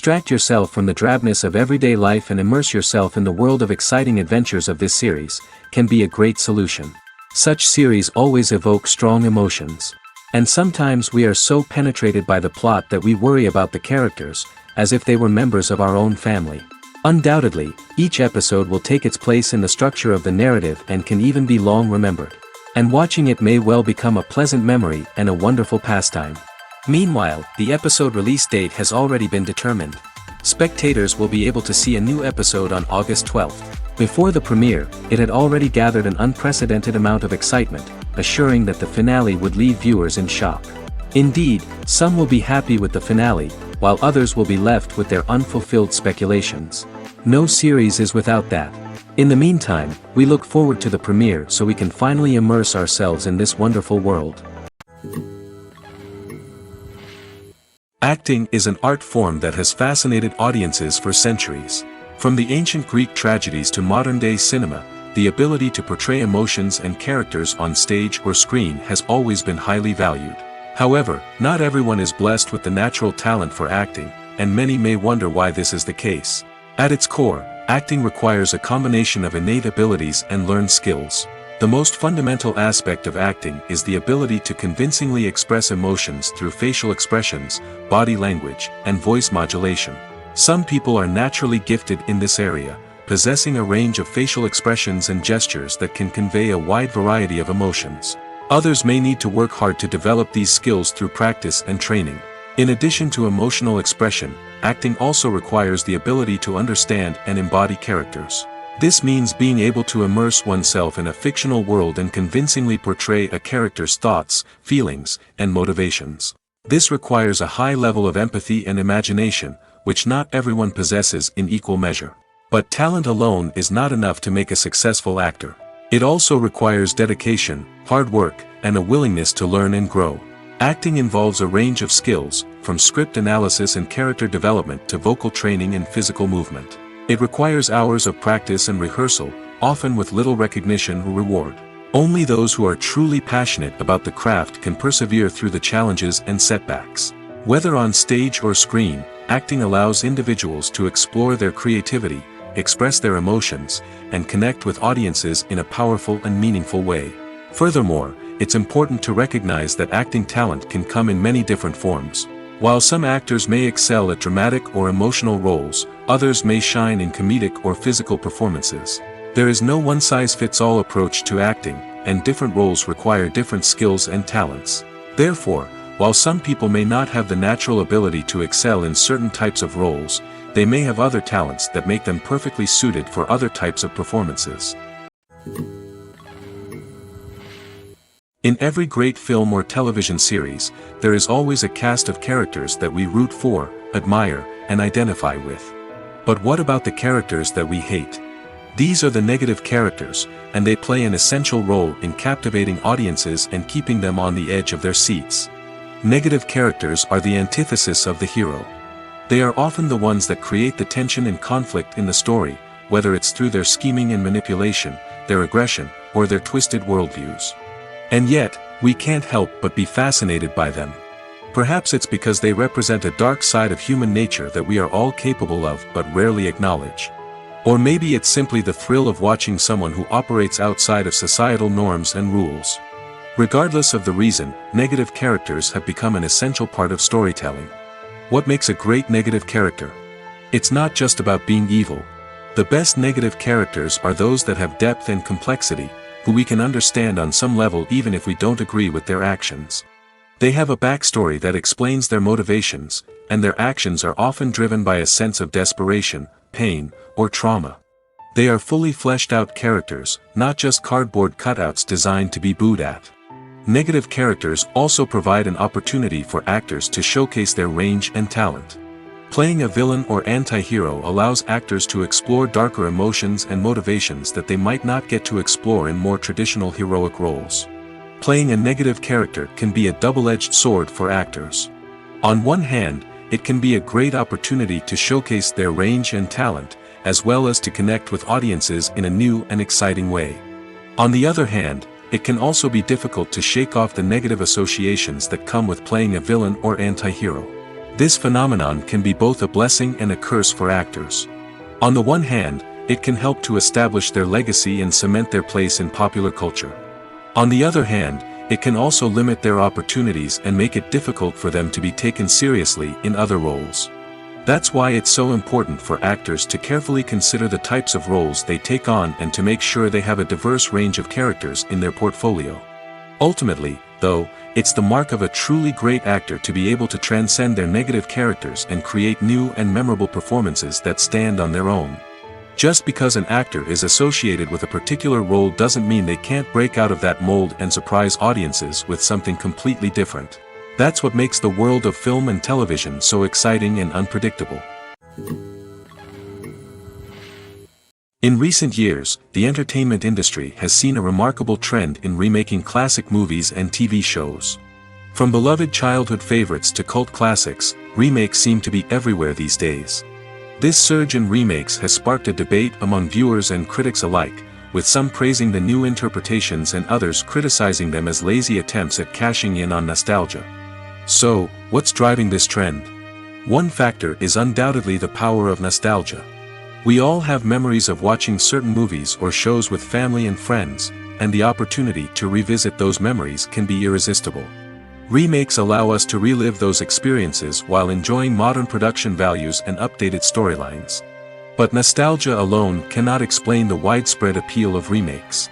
Distract yourself from the drabness of everyday life and immerse yourself in the world of exciting adventures of this series, can be a great solution. Such series always evoke strong emotions. And sometimes we are so penetrated by the plot that we worry about the characters, as if they were members of our own family. Undoubtedly, each episode will take its place in the structure of the narrative and can even be long remembered. And watching it may well become a pleasant memory and a wonderful pastime. Meanwhile, the episode release date has already been determined. Spectators will be able to see a new episode on August 12th. Before the premiere, it had already gathered an unprecedented amount of excitement, assuring that the finale would leave viewers in shock. Indeed, some will be happy with the finale, while others will be left with their unfulfilled speculations. No series is without that. In the meantime, we look forward to the premiere so we can finally immerse ourselves in this wonderful world. Acting is an art form that has fascinated audiences for centuries. From the ancient Greek tragedies to modern-day cinema, the ability to portray emotions and characters on stage or screen has always been highly valued. However, not everyone is blessed with the natural talent for acting, and many may wonder why this is the case. At its core, acting requires a combination of innate abilities and learned skills. The most fundamental aspect of acting is the ability to convincingly express emotions through facial expressions, body language, and voice modulation. Some people are naturally gifted in this area, possessing a range of facial expressions and gestures that can convey a wide variety of emotions. Others may need to work hard to develop these skills through practice and training. In addition to emotional expression, acting also requires the ability to understand and embody characters. This means being able to immerse oneself in a fictional world and convincingly portray a character's thoughts, feelings, and motivations. This requires a high level of empathy and imagination, which not everyone possesses in equal measure. But talent alone is not enough to make a successful actor. It also requires dedication, hard work, and a willingness to learn and grow. Acting involves a range of skills, from script analysis and character development to vocal training and physical movement. It requires hours of practice and rehearsal, often with little recognition or reward. Only those who are truly passionate about the craft can persevere through the challenges and setbacks. Whether on stage or screen, acting allows individuals to explore their creativity, express their emotions, and connect with audiences in a powerful and meaningful way. Furthermore, it's important to recognize that acting talent can come in many different forms. While some actors may excel at dramatic or emotional roles, others may shine in comedic or physical performances. There is no one-size-fits-all approach to acting, and different roles require different skills and talents. Therefore, while some people may not have the natural ability to excel in certain types of roles, they may have other talents that make them perfectly suited for other types of performances. In every great film or television series, there is always a cast of characters that we root for, admire, and identify with. But what about the characters that we hate? These are the negative characters, and they play an essential role in captivating audiences and keeping them on the edge of their seats. Negative characters are the antithesis of the hero. They are often the ones that create the tension and conflict in the story, whether it's through their scheming and manipulation, their aggression, or their twisted worldviews. And yet, we can't help but be fascinated by them. Perhaps it's because they represent a dark side of human nature that we are all capable of but rarely acknowledge. Or maybe it's simply the thrill of watching someone who operates outside of societal norms and rules. Regardless of the reason, negative characters have become an essential part of storytelling. What makes a great negative character? It's not just about being evil. The best negative characters are those that have depth and complexity, who we can understand on some level even if we don't agree with their actions. They have a backstory that explains their motivations, and their actions are often driven by a sense of desperation, pain, or trauma. They are fully fleshed out characters, not just cardboard cutouts designed to be booed at. Negative characters also provide an opportunity for actors to showcase their range and talent. Playing a villain or anti-hero allows actors to explore darker emotions and motivations that they might not get to explore in more traditional heroic roles. Playing a negative character can be a double-edged sword for actors. On one hand, it can be a great opportunity to showcase their range and talent, as well as to connect with audiences in a new and exciting way. On the other hand, it can also be difficult to shake off the negative associations that come with playing a villain or anti-hero. This phenomenon can be both a blessing and a curse for actors. On the one hand, it can help to establish their legacy and cement their place in popular culture. On the other hand, it can also limit their opportunities and make it difficult for them to be taken seriously in other roles. That's why it's so important for actors to carefully consider the types of roles they take on and to make sure they have a diverse range of characters in their portfolio. Ultimately, though, it's the mark of a truly great actor to be able to transcend their negative characters and create new and memorable performances that stand on their own. Just because an actor is associated with a particular role doesn't mean they can't break out of that mold and surprise audiences with something completely different. That's what makes the world of film and television so exciting and unpredictable. In recent years, the entertainment industry has seen a remarkable trend in remaking classic movies and TV shows. From beloved childhood favorites to cult classics, remakes seem to be everywhere these days. This surge in remakes has sparked a debate among viewers and critics alike, with some praising the new interpretations and others criticizing them as lazy attempts at cashing in on nostalgia. So, what's driving this trend? One factor is undoubtedly the power of nostalgia. We all have memories of watching certain movies or shows with family and friends, and the opportunity to revisit those memories can be irresistible. Remakes allow us to relive those experiences while enjoying modern production values and updated storylines. But nostalgia alone cannot explain the widespread appeal of remakes.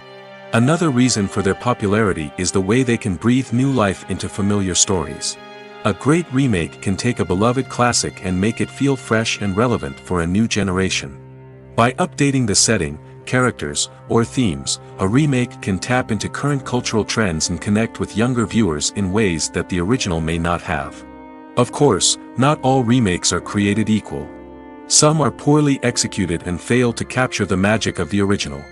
Another reason for their popularity is the way they can breathe new life into familiar stories. A great remake can take a beloved classic and make it feel fresh and relevant for a new generation. By updating the setting, characters, or themes, a remake can tap into current cultural trends and connect with younger viewers in ways that the original may not have. Of course, not all remakes are created equal. Some are poorly executed and fail to capture the magic of the original.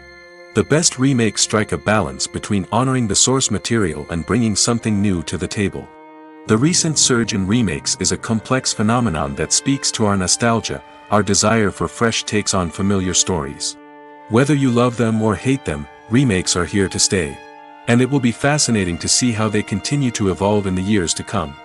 The best remakes strike a balance between honoring the source material and bringing something new to the table. The recent surge in remakes is a complex phenomenon that speaks to our nostalgia, our desire for fresh takes on familiar stories. Whether you love them or hate them, remakes are here to stay. And it will be fascinating to see how they continue to evolve in the years to come.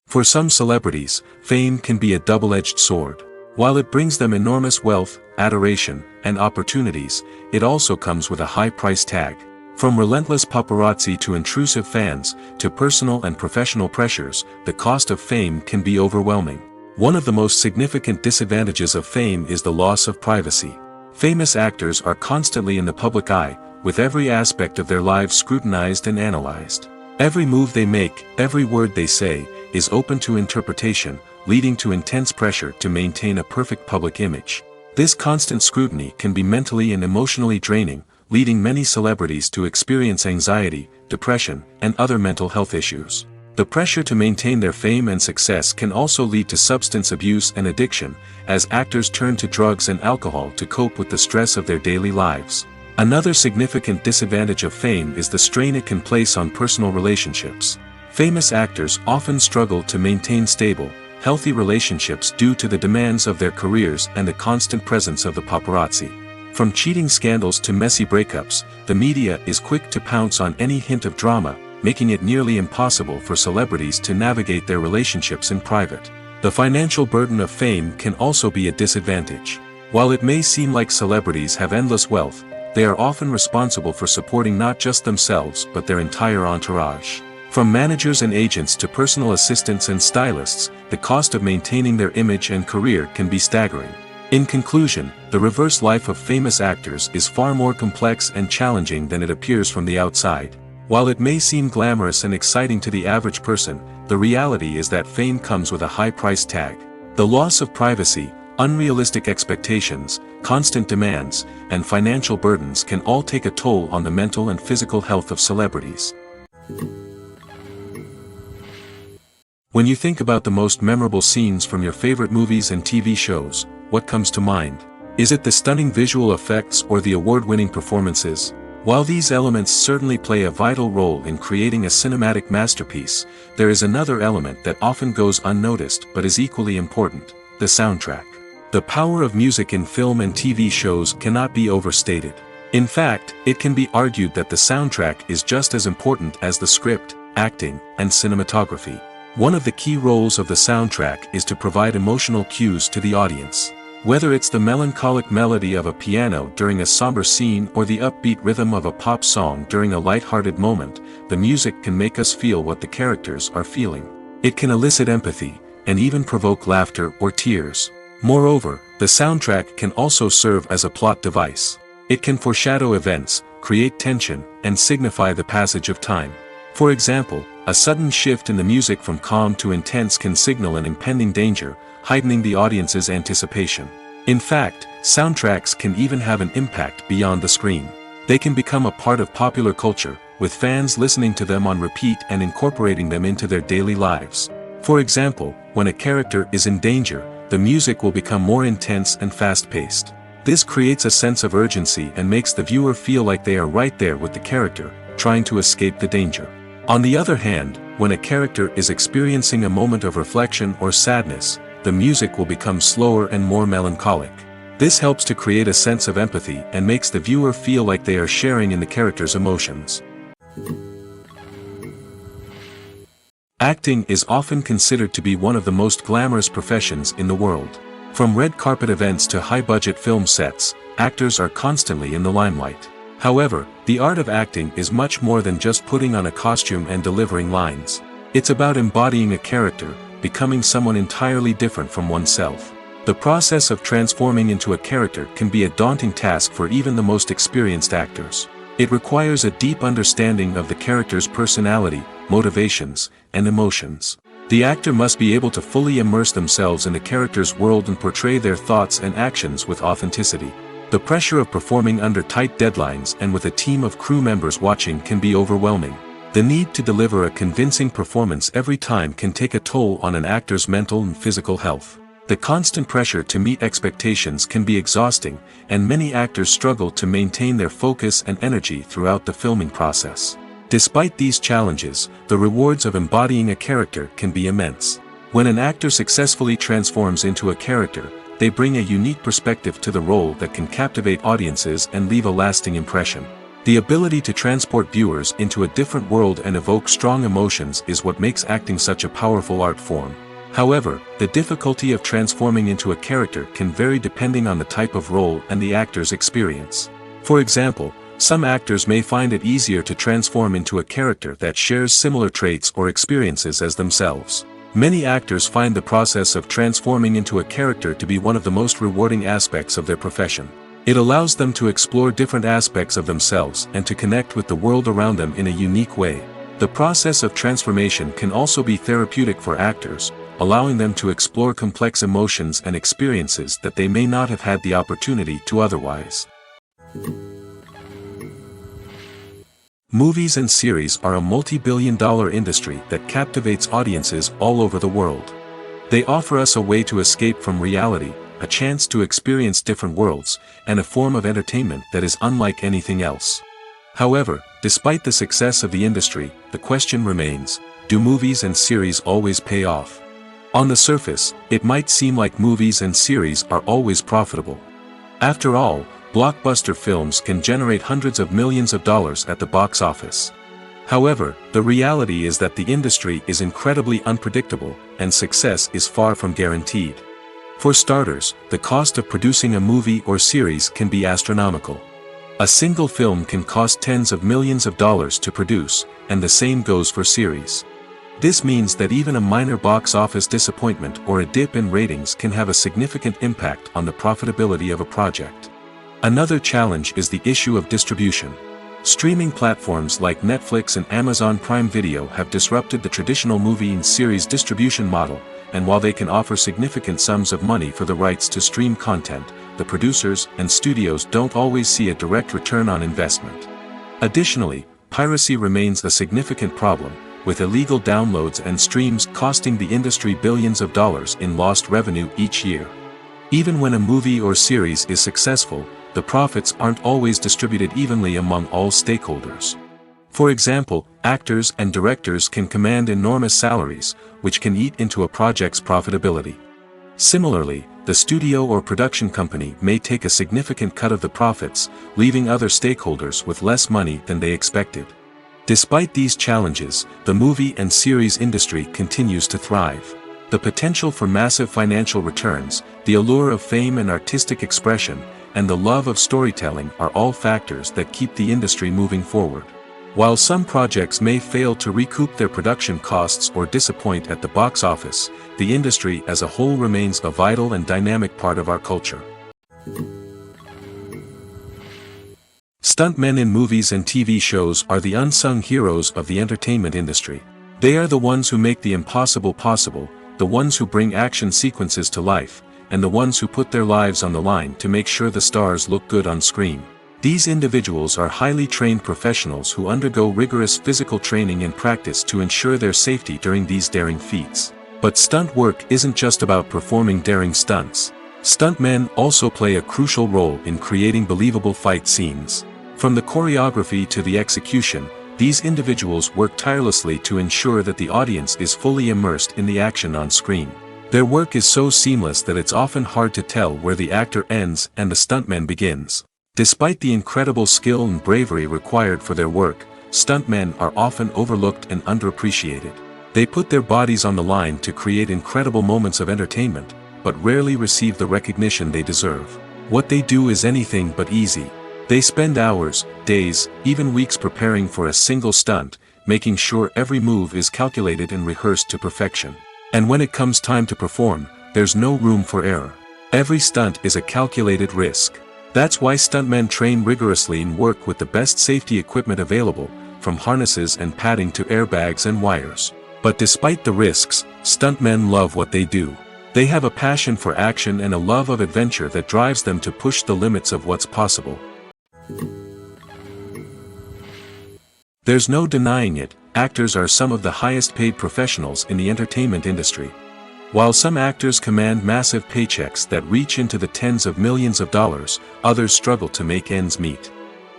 For some celebrities, fame can be a double-edged sword. While it brings them enormous wealth, adoration, and opportunities, it also comes with a high price tag. From relentless paparazzi to intrusive fans, to personal and professional pressures, the cost of fame can be overwhelming. One of the most significant disadvantages of fame is the loss of privacy. Famous actors are constantly in the public eye, with every aspect of their lives scrutinized and analyzed. Every move they make, every word they say, is open to interpretation, leading to intense pressure to maintain a perfect public image. This constant scrutiny can be mentally and emotionally draining, leading many celebrities to experience anxiety, depression, and other mental health issues. The pressure to maintain their fame and success can also lead to substance abuse and addiction, as actors turn to drugs and alcohol to cope with the stress of their daily lives. Another significant disadvantage of fame is the strain it can place on personal relationships. Famous actors often struggle to maintain stable, healthy relationships due to the demands of their careers and the constant presence of the paparazzi. From cheating scandals to messy breakups, the media is quick to pounce on any hint of drama, making it nearly impossible for celebrities to navigate their relationships in private. The financial burden of fame can also be a disadvantage. While it may seem like celebrities have endless wealth, they are often responsible for supporting not just themselves but their entire entourage. From managers and agents to personal assistants and stylists, the cost of maintaining their image and career can be staggering. In conclusion, the reverse life of famous actors is far more complex and challenging than it appears from the outside. While it may seem glamorous and exciting to the average person, the reality is that fame comes with a high price tag. The loss of privacy, unrealistic expectations, constant demands, and financial burdens can all take a toll on the mental and physical health of celebrities. When you think about the most memorable scenes from your favorite movies and TV shows, what comes to mind? Is it the stunning visual effects or the award-winning performances? While these elements certainly play a vital role in creating a cinematic masterpiece, there is another element that often goes unnoticed but is equally important: the soundtrack. The power of music in film and TV shows cannot be overstated. In fact, it can be argued that the soundtrack is just as important as the script, acting, and cinematography. One of the key roles of the soundtrack is to provide emotional cues to the audience. Whether it's the melancholic melody of a piano during a somber scene or the upbeat rhythm of a pop song during a light-hearted moment, the music can make us feel what the characters are feeling. It can elicit empathy, and even provoke laughter or tears. Moreover, the soundtrack can also serve as a plot device. It can foreshadow events, create tension, and signify the passage of time. For example, a sudden shift in the music from calm to intense can signal an impending danger, heightening the audience's anticipation. In fact, soundtracks can even have an impact beyond the screen. They can become a part of popular culture, with fans listening to them on repeat and incorporating them into their daily lives. For example, when a character is in danger, the music will become more intense and fast-paced. This creates a sense of urgency and makes the viewer feel like they are right there with the character, trying to escape the danger. On the other hand, when a character is experiencing a moment of reflection or sadness, the music will become slower and more melancholic. This helps to create a sense of empathy and makes the viewer feel like they are sharing in the character's emotions. Acting is often considered to be one of the most glamorous professions in the world. From red carpet events to high-budget film sets, actors are constantly in the limelight. However, the art of acting is much more than just putting on a costume and delivering lines. It's about embodying a character, becoming someone entirely different from oneself. The process of transforming into a character can be a daunting task for even the most experienced actors. It requires a deep understanding of the character's personality, motivations, and emotions. The actor must be able to fully immerse themselves in the character's world and portray their thoughts and actions with authenticity. The pressure of performing under tight deadlines and with a team of crew members watching can be overwhelming. The need to deliver a convincing performance every time can take a toll on an actor's mental and physical health. The constant pressure to meet expectations can be exhausting, and many actors struggle to maintain their focus and energy throughout the filming process. Despite these challenges, the rewards of embodying a character can be immense. When an actor successfully transforms into a character, they bring a unique perspective to the role that can captivate audiences and leave a lasting impression. The ability to transport viewers into a different world and evoke strong emotions is what makes acting such a powerful art form. However, the difficulty of transforming into a character can vary depending on the type of role and the actor's experience. For example, some actors may find it easier to transform into a character that shares similar traits or experiences as themselves. Many actors find the process of transforming into a character to be one of the most rewarding aspects of their profession. It allows them to explore different aspects of themselves and to connect with the world around them in a unique way. The process of transformation can also be therapeutic for actors, allowing them to explore complex emotions and experiences that they may not have had the opportunity to otherwise. Movies and series are a multi-billion-dollar industry that captivates audiences all over the world. They offer us a way to escape from reality, a chance to experience different worlds, and a form of entertainment that is unlike anything else. However, despite the success of the industry, the question remains, do movies and series always pay off? On the surface, it might seem like movies and series are always profitable. After all, blockbuster films can generate hundreds of millions of dollars at the box office. However, the reality is that the industry is incredibly unpredictable, and success is far from guaranteed. For starters, the cost of producing a movie or series can be astronomical. A single film can cost tens of millions of dollars to produce, and the same goes for series. This means that even a minor box office disappointment or a dip in ratings can have a significant impact on the profitability of a project. Another challenge is the issue of distribution. Streaming platforms like Netflix and Amazon Prime Video have disrupted the traditional movie and series distribution model, and while they can offer significant sums of money for the rights to stream content, the producers and studios don't always see a direct return on investment. Additionally, piracy remains a significant problem, with illegal downloads and streams costing the industry billions of dollars in lost revenue each year. Even when a movie or series is successful, the profits aren't always distributed evenly among all stakeholders. For example, actors and directors can command enormous salaries, which can eat into a project's profitability. Similarly, the studio or production company may take a significant cut of the profits, leaving other stakeholders with less money than they expected. Despite these challenges, the movie and series industry continues to thrive. The potential for massive financial returns, the allure of fame and artistic expression, and the love of storytelling are all factors that keep the industry moving forward. While some projects may fail to recoup their production costs or disappoint at the box office, the industry as a whole remains a vital and dynamic part of our culture. Stuntmen in movies and TV shows are the unsung heroes of the entertainment industry. They are the ones who make the impossible possible, the ones who bring action sequences to life, and the ones who put their lives on the line to make sure the stars look good on screen. These individuals are highly trained professionals who undergo rigorous physical training and practice to ensure their safety during these daring feats. But stunt work isn't just about performing daring stunts. Stuntmen also play a crucial role in creating believable fight scenes. From the choreography to the execution, these individuals work tirelessly to ensure that the audience is fully immersed in the action on screen. Their work is so seamless that it's often hard to tell where the actor ends and the stuntman begins. Despite the incredible skill and bravery required for their work, stuntmen are often overlooked and underappreciated. They put their bodies on the line to create incredible moments of entertainment, but rarely receive the recognition they deserve. What they do is anything but easy. They spend hours, days, even weeks preparing for a single stunt, making sure every move is calculated and rehearsed to perfection. And when it comes time to perform, there's no room for error. Every stunt is a calculated risk. That's why stuntmen train rigorously and work with the best safety equipment available, from harnesses and padding to airbags and wires. But despite the risks, stuntmen love what they do. They have a passion for action and a love of adventure that drives them to push the limits of what's possible. There's no denying it, actors are some of the highest paid professionals in the entertainment industry. While some actors command massive paychecks that reach into the tens of millions of dollars, others struggle to make ends meet.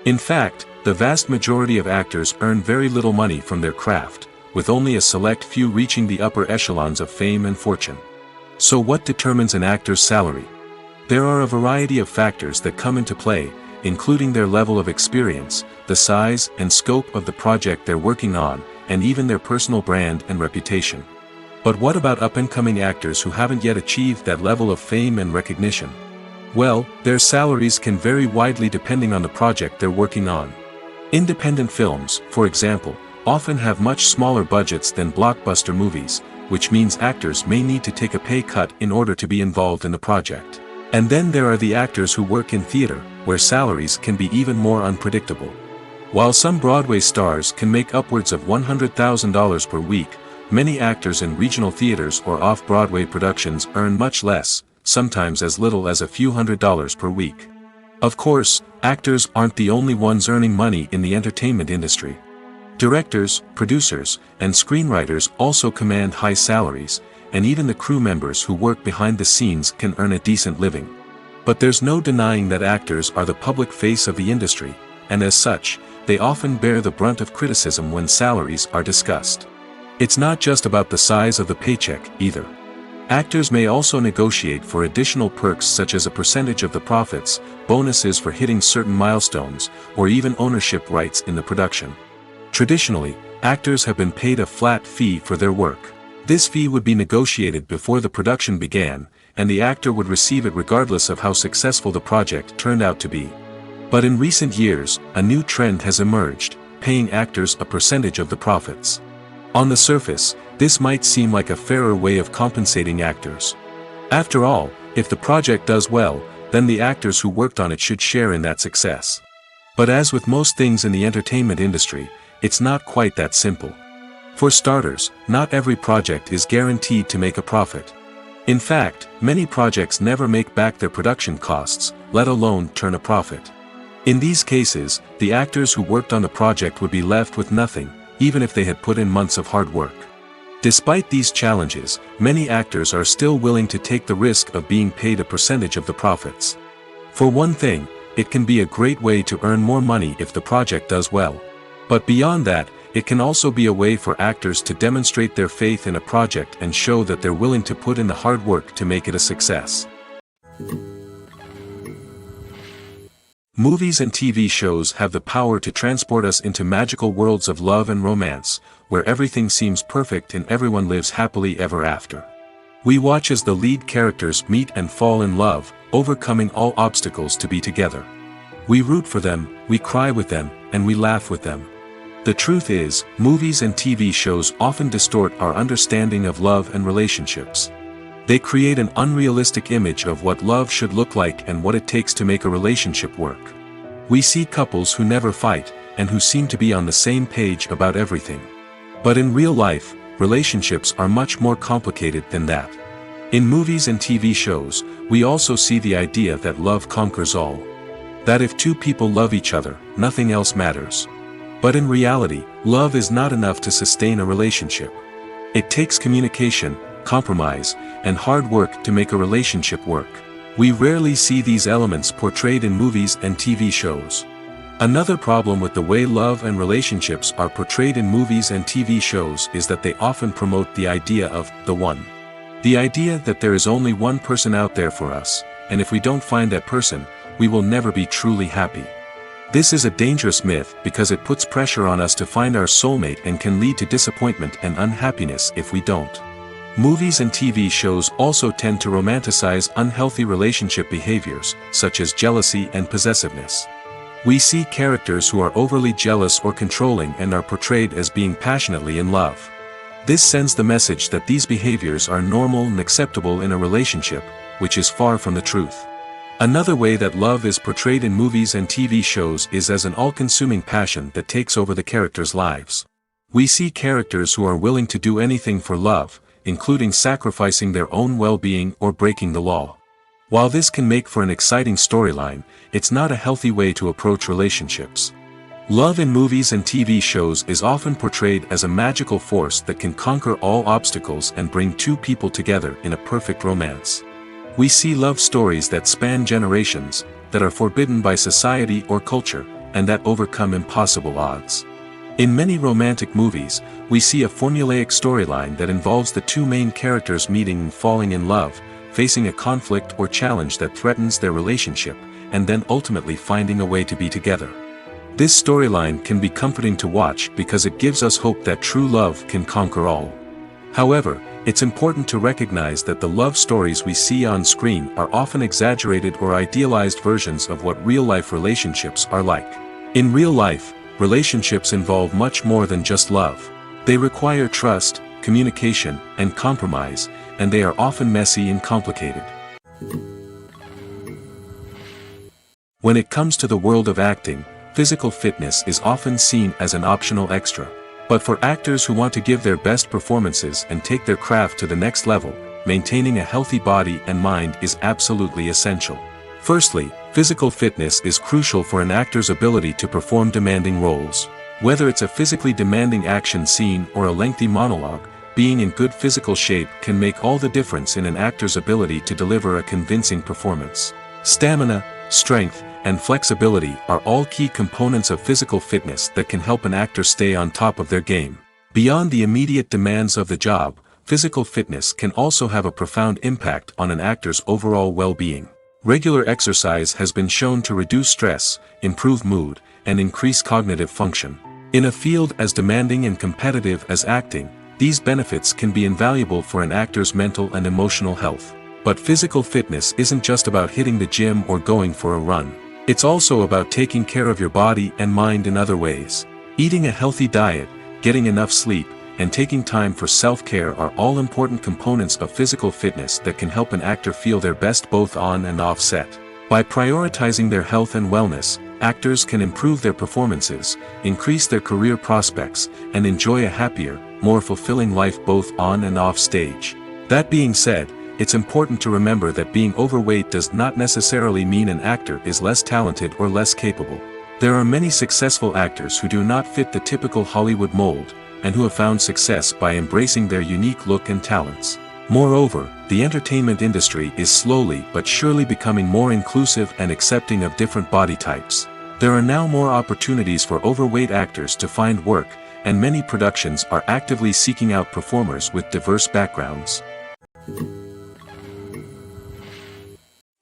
In fact, the vast majority of actors earn very little money from their craft, with only a select few reaching the upper echelons of fame and fortune. So what determines an actor's salary? There are a variety of factors that come into play, including their level of experience, the size and scope of the project they're working on, and even their personal brand and reputation. But what about up-and-coming actors who haven't yet achieved that level of fame and recognition? Well, their salaries can vary widely depending on the project they're working on. Independent films, for example, often have much smaller budgets than blockbuster movies, which means actors may need to take a pay cut in order to be involved in the project. And then there are the actors who work in theater, where salaries can be even more unpredictable. While some Broadway stars can make upwards of $100,000 per week, many actors in regional theaters or off-Broadway productions earn much less, sometimes as little as a few $100s per week. Of course, actors aren't the only ones earning money in the entertainment industry. Directors, producers, and screenwriters also command high salaries, and even the crew members who work behind the scenes can earn a decent living. But there's no denying that actors are the public face of the industry, and as such, they often bear the brunt of criticism when salaries are discussed. It's not just about the size of the paycheck, either. Actors may also negotiate for additional perks such as a percentage of the profits, bonuses for hitting certain milestones, or even ownership rights in the production. Traditionally, actors have been paid a flat fee for their work. This fee would be negotiated before the production began, and the actor would receive it regardless of how successful the project turned out to be. But in recent years, a new trend has emerged, paying actors a percentage of the profits. On the surface, this might seem like a fairer way of compensating actors. After all, if the project does well, then the actors who worked on it should share in that success. But as with most things in the entertainment industry, it's not quite that simple. For starters, not every project is guaranteed to make a profit. In fact, many projects never make back their production costs, let alone turn a profit. In these cases, the actors who worked on the project would be left with nothing, even if they had put in months of hard work. Despite these challenges, many actors are still willing to take the risk of being paid a percentage of the profits. For one thing, it can be a great way to earn more money if the project does well. But beyond that, it can also be a way for actors to demonstrate their faith in a project and show that they're willing to put in the hard work to make it a success. Movies and TV shows have the power to transport us into magical worlds of love and romance, where everything seems perfect and everyone lives happily ever after. We watch as the lead characters meet and fall in love, overcoming all obstacles to be together. We root for them, we cry with them, and we laugh with them. The truth is, movies and TV shows often distort our understanding of love and relationships. They create an unrealistic image of what love should look like and what it takes to make a relationship work. We see couples who never fight, and who seem to be on the same page about everything. But in real life, relationships are much more complicated than that. In movies and TV shows, we also see the idea that love conquers all. That if two people love each other, nothing else matters. But in reality, love is not enough to sustain a relationship. It takes communication, compromise, and hard work to make a relationship work. We rarely see these elements portrayed in movies and TV shows. Another problem with the way love and relationships are portrayed in movies and TV shows is that they often promote the idea of the one. The idea that there is only one person out there for us, and if we don't find that person, we will never be truly happy. This is a dangerous myth because it puts pressure on us to find our soulmate and can lead to disappointment and unhappiness if we don't. Movies and TV shows also tend to romanticize unhealthy relationship behaviors, such as jealousy and possessiveness. We see characters who are overly jealous or controlling and are portrayed as being passionately in love. This sends the message that these behaviors are normal and acceptable in a relationship, which is far from the truth. Another way that love is portrayed in movies and TV shows is as an all-consuming passion that takes over the characters' lives. We see characters who are willing to do anything for love, including sacrificing their own well-being or breaking the law. While this can make for an exciting storyline, it's not a healthy way to approach relationships. Love in movies and TV shows is often portrayed as a magical force that can conquer all obstacles and bring two people together in a perfect romance. We see love stories that span generations, that are forbidden by society or culture, and that overcome impossible odds. In many romantic movies, we see a formulaic storyline that involves the two main characters meeting and falling in love, facing a conflict or challenge that threatens their relationship, and then ultimately finding a way to be together. This storyline can be comforting to watch because it gives us hope that true love can conquer all. However, it's important to recognize that the love stories we see on screen are often exaggerated or idealized versions of what real-life relationships are like. In real life, relationships involve much more than just love. They require trust, communication, and compromise, and they are often messy and complicated. When it comes to the world of acting, physical fitness is often seen as an optional extra. But for actors who want to give their best performances and take their craft to the next level, maintaining a healthy body and mind is absolutely essential. Firstly, physical fitness is crucial for an actor's ability to perform demanding roles. Whether it's a physically demanding action scene or a lengthy monologue, being in good physical shape can make all the difference in an actor's ability to deliver a convincing performance. Stamina, strength, and flexibility are all key components of physical fitness that can help an actor stay on top of their game. Beyond the immediate demands of the job, physical fitness can also have a profound impact on an actor's overall well-being. Regular exercise has been shown to reduce stress, improve mood, and increase cognitive function. In a field as demanding and competitive as acting, these benefits can be invaluable for an actor's mental and emotional health. But physical fitness isn't just about hitting the gym or going for a run. It's also about taking care of your body and mind in other ways. Eating a healthy diet, getting enough sleep, and taking time for self-care are all important components of physical fitness that can help an actor feel their best both on and off set. By prioritizing their health and wellness, actors can improve their performances, increase their career prospects, and enjoy a happier, more fulfilling life both on and off stage. That being said, it's important to remember that being overweight does not necessarily mean an actor is less talented or less capable. There are many successful actors who do not fit the typical Hollywood mold, and who have found success by embracing their unique look and talents. Moreover, the entertainment industry is slowly but surely becoming more inclusive and accepting of different body types. There are now more opportunities for overweight actors to find work, and many productions are actively seeking out performers with diverse backgrounds.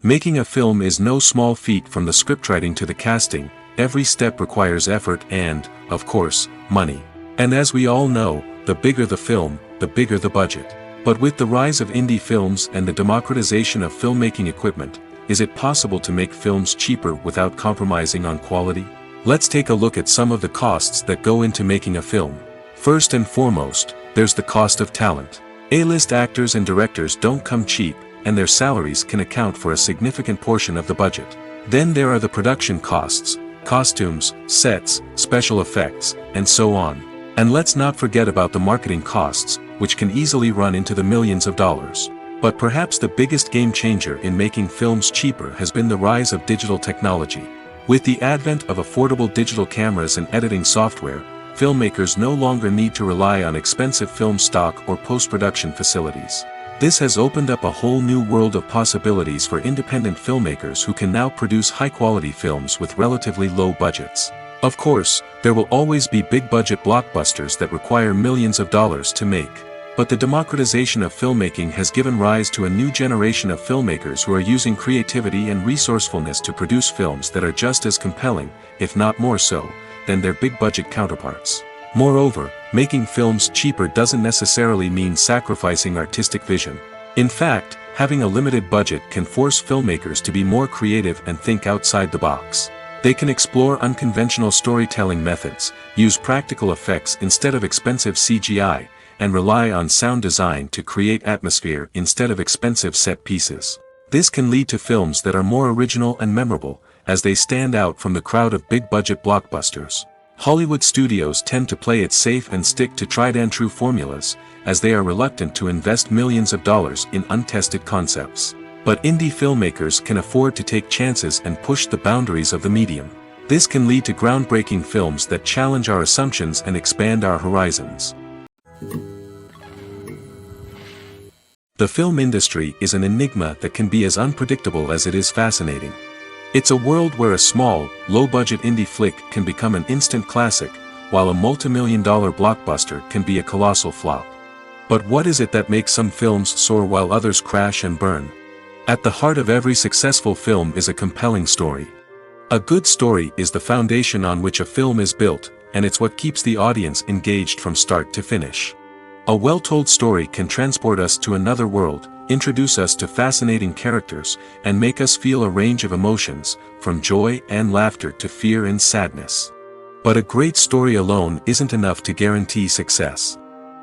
Making a film is no small feat. From the scriptwriting to the casting, every step requires effort and, of course, money. And as we all know, the bigger the film, the bigger the budget. But with the rise of indie films and the democratization of filmmaking equipment, is it possible to make films cheaper without compromising on quality? Let's take a look at some of the costs that go into making a film. First and foremost, there's the cost of talent. A-list actors and directors don't come cheap, and their salaries can account for a significant portion of the budget. Then there are the production costs, costumes, sets, special effects, and so on. And let's not forget about the marketing costs, which can easily run into the millions of dollars. But perhaps the biggest game changer in making films cheaper has been the rise of digital technology. With the advent of affordable digital cameras and editing software, filmmakers no longer need to rely on expensive film stock or post-production facilities. This has opened up a whole new world of possibilities for independent filmmakers who can now produce high-quality films with relatively low budgets. Of course, there will always be big-budget blockbusters that require millions of dollars to make. But the democratization of filmmaking has given rise to a new generation of filmmakers who are using creativity and resourcefulness to produce films that are just as compelling, if not more so, than their big-budget counterparts. Moreover, making films cheaper doesn't necessarily mean sacrificing artistic vision. In fact, having a limited budget can force filmmakers to be more creative and think outside the box. They can explore unconventional storytelling methods, use practical effects instead of expensive CGI, and rely on sound design to create atmosphere instead of expensive set pieces. This can lead to films that are more original and memorable, as they stand out from the crowd of big-budget blockbusters. Hollywood studios tend to play it safe and stick to tried-and-true formulas, as they are reluctant to invest millions of dollars in untested concepts. But indie filmmakers can afford to take chances and push the boundaries of the medium. This can lead to groundbreaking films that challenge our assumptions and expand our horizons. The film industry is an enigma that can be as unpredictable as it is fascinating. It's a world where a small, low-budget indie flick can become an instant classic, while a multi-million-dollar blockbuster can be a colossal flop. But what is it that makes some films soar while others crash and burn? At the heart of every successful film is a compelling story. A good story is the foundation on which a film is built, and it's what keeps the audience engaged from start to finish. A well-told story can transport us to another world, introduce us to fascinating characters, and make us feel a range of emotions, from joy and laughter to fear and sadness. But a great story alone isn't enough to guarantee success.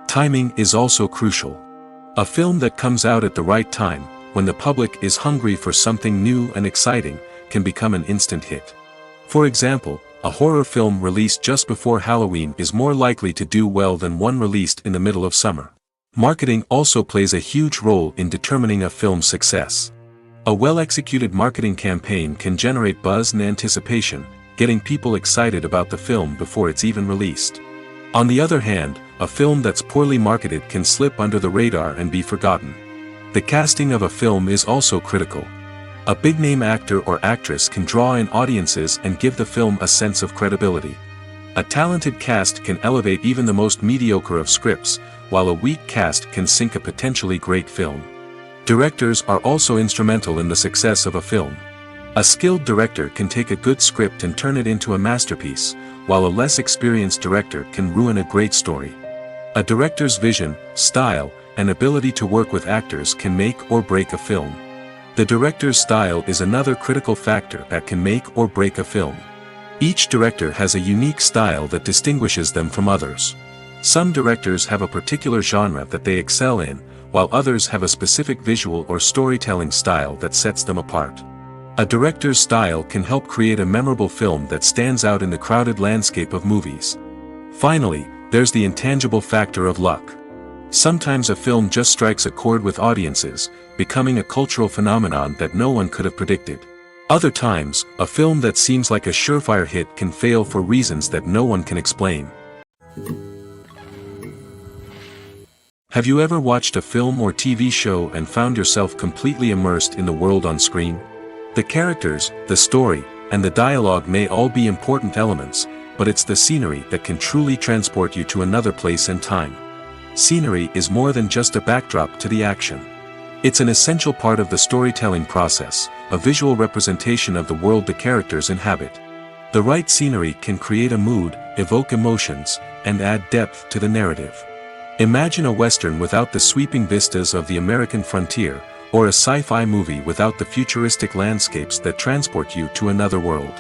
Timing is also crucial. A film that comes out at the right time, when the public is hungry for something new and exciting, can become an instant hit. For example, a horror film released just before Halloween is more likely to do well than one released in the middle of summer. Marketing also plays a huge role in determining a film's success. A well-executed marketing campaign can generate buzz and anticipation, getting people excited about the film before it's even released. On the other hand, a film that's poorly marketed can slip under the radar and be forgotten. The casting of a film is also critical. A big-name actor or actress can draw in audiences and give the film a sense of credibility. A talented cast can elevate even the most mediocre of scripts, while a weak cast can sink a potentially great film. Directors are also instrumental in the success of a film. A skilled director can take a good script and turn it into a masterpiece, while a less experienced director can ruin a great story. A director's vision, style, and ability to work with actors can make or break a film. The director's style is another critical factor that can make or break a film. Each director has a unique style that distinguishes them from others. Some directors have a particular genre that they excel in, while others have a specific visual or storytelling style that sets them apart. A director's style can help create a memorable film that stands out in the crowded landscape of movies. Finally, there's the intangible factor of luck. Sometimes a film just strikes a chord with audiences, becoming a cultural phenomenon that no one could have predicted. Other times, a film that seems like a surefire hit can fail for reasons that no one can explain. Have you ever watched a film or TV show and found yourself completely immersed in the world on screen? The characters, the story, and the dialogue may all be important elements, but it's the scenery that can truly transport you to another place and time. Scenery is more than just a backdrop to the action. It's an essential part of the storytelling process, a visual representation of the world the characters inhabit. The right scenery can create a mood, evoke emotions, and add depth to the narrative. Imagine a Western without the sweeping vistas of the American frontier, or a sci-fi movie without the futuristic landscapes that transport you to another world.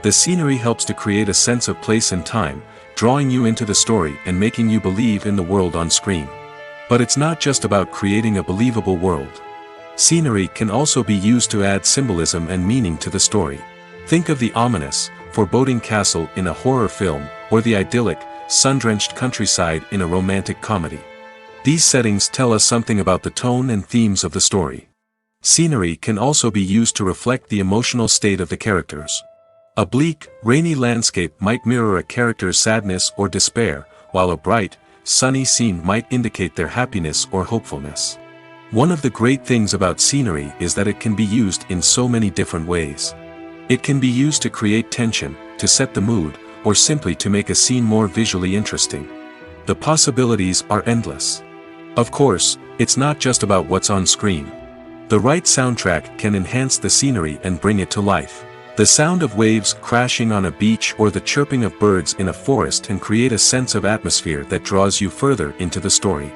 The scenery helps to create a sense of place and time, drawing you into the story and making you believe in the world on screen. But it's not just about creating a believable world. Scenery can also be used to add symbolism and meaning to the story. Think of the ominous, foreboding castle in a horror film, or the idyllic, sun-drenched countryside in a romantic comedy. These settings tell us something about the tone and themes of the story. Scenery can also be used to reflect the emotional state of the characters. A bleak, rainy landscape might mirror a character's sadness or despair, while a bright, sunny scene might indicate their happiness or hopefulness. One of the great things about scenery is that it can be used in so many different ways. It can be used to create tension, to set the mood, or simply to make a scene more visually interesting. The possibilities are endless. Of course, it's not just about what's on screen. The right soundtrack can enhance the scenery and bring it to life. The sound of waves crashing on a beach or the chirping of birds in a forest can create a sense of atmosphere that draws you further into the story.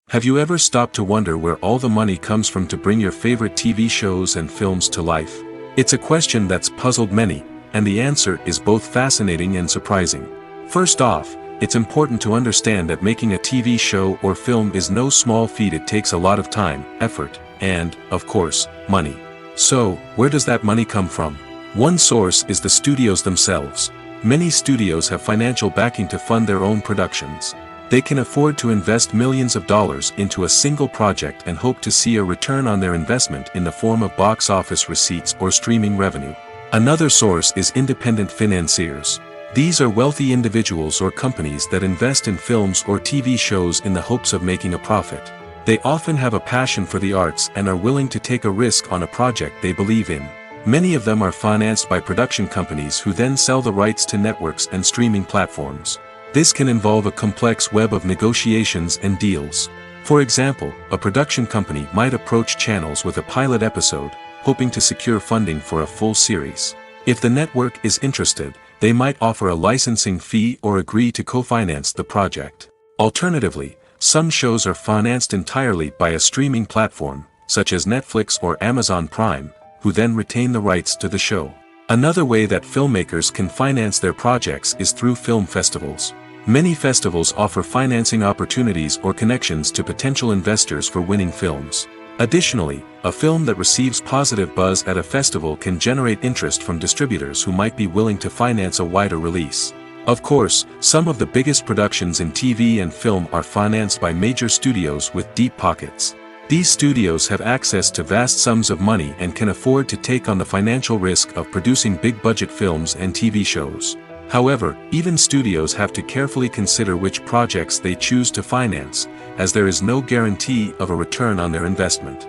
Have you ever stopped to wonder where all the money comes from to bring your favorite TV shows and films to life? It's a question that's puzzled many, and the answer is both fascinating and surprising. First off, it's important to understand that making a TV show or film is no small feat. It takes a lot of time, effort, and, of course, money. So, where does that money come from? One source is the studios themselves. Many studios have financial backing to fund their own productions. They can afford to invest millions of dollars into a single project and hope to see a return on their investment in the form of box office receipts or streaming revenue. Another source is independent financiers. These are wealthy individuals or companies that invest in films or TV shows in the hopes of making a profit. They often have a passion for the arts and are willing to take a risk on a project they believe in. Many of them are financed by production companies who then sell the rights to networks and streaming platforms. This can involve a complex web of negotiations and deals. For example, a production company might approach channels with a pilot episode, hoping to secure funding for a full series. If the network is interested, they might offer a licensing fee or agree to co-finance the project. Alternatively, some shows are financed entirely by a streaming platform, such as Netflix or Amazon Prime, who then retain the rights to the show. Another way that filmmakers can finance their projects is through film festivals. Many festivals offer financing opportunities or connections to potential investors for winning films. Additionally, a film that receives positive buzz at a festival can generate interest from distributors who might be willing to finance a wider release. Of course, some of the biggest productions in TV and film are financed by major studios with deep pockets. These studios have access to vast sums of money and can afford to take on the financial risk of producing big-budget films and TV shows. However, even studios have to carefully consider which projects they choose to finance, as there is no guarantee of a return on their investment.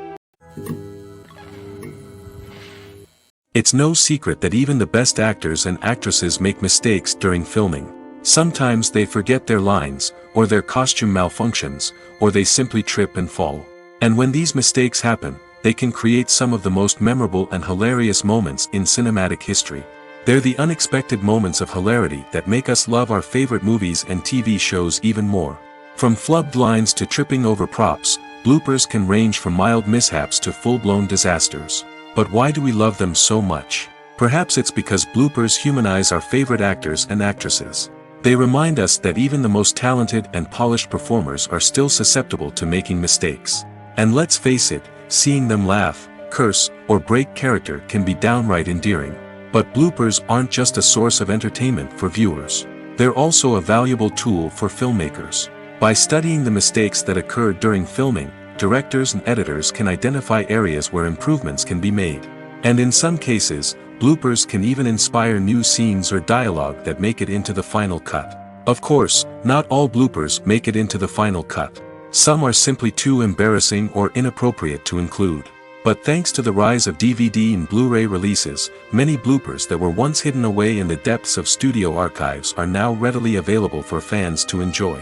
It's no secret that even the best actors and actresses make mistakes during filming. Sometimes they forget their lines, or their costume malfunctions, or they simply trip and fall. And when these mistakes happen, they can create some of the most memorable and hilarious moments in cinematic history. They're the unexpected moments of hilarity that make us love our favorite movies and TV shows even more. From flubbed lines to tripping over props, bloopers can range from mild mishaps to full-blown disasters. But why do we love them so much? Perhaps it's because bloopers humanize our favorite actors and actresses. They remind us that even the most talented and polished performers are still susceptible to making mistakes. And let's face it, seeing them laugh, curse, or break character can be downright endearing. But bloopers aren't just a source of entertainment for viewers. They're also a valuable tool for filmmakers. By studying the mistakes that occur during filming, directors and editors can identify areas where improvements can be made. And in some cases, bloopers can even inspire new scenes or dialogue that make it into the final cut. Of course, not all bloopers make it into the final cut. Some are simply too embarrassing or inappropriate to include. But thanks to the rise of DVD and Blu-ray releases, many bloopers that were once hidden away in the depths of studio archives are now readily available for fans to enjoy.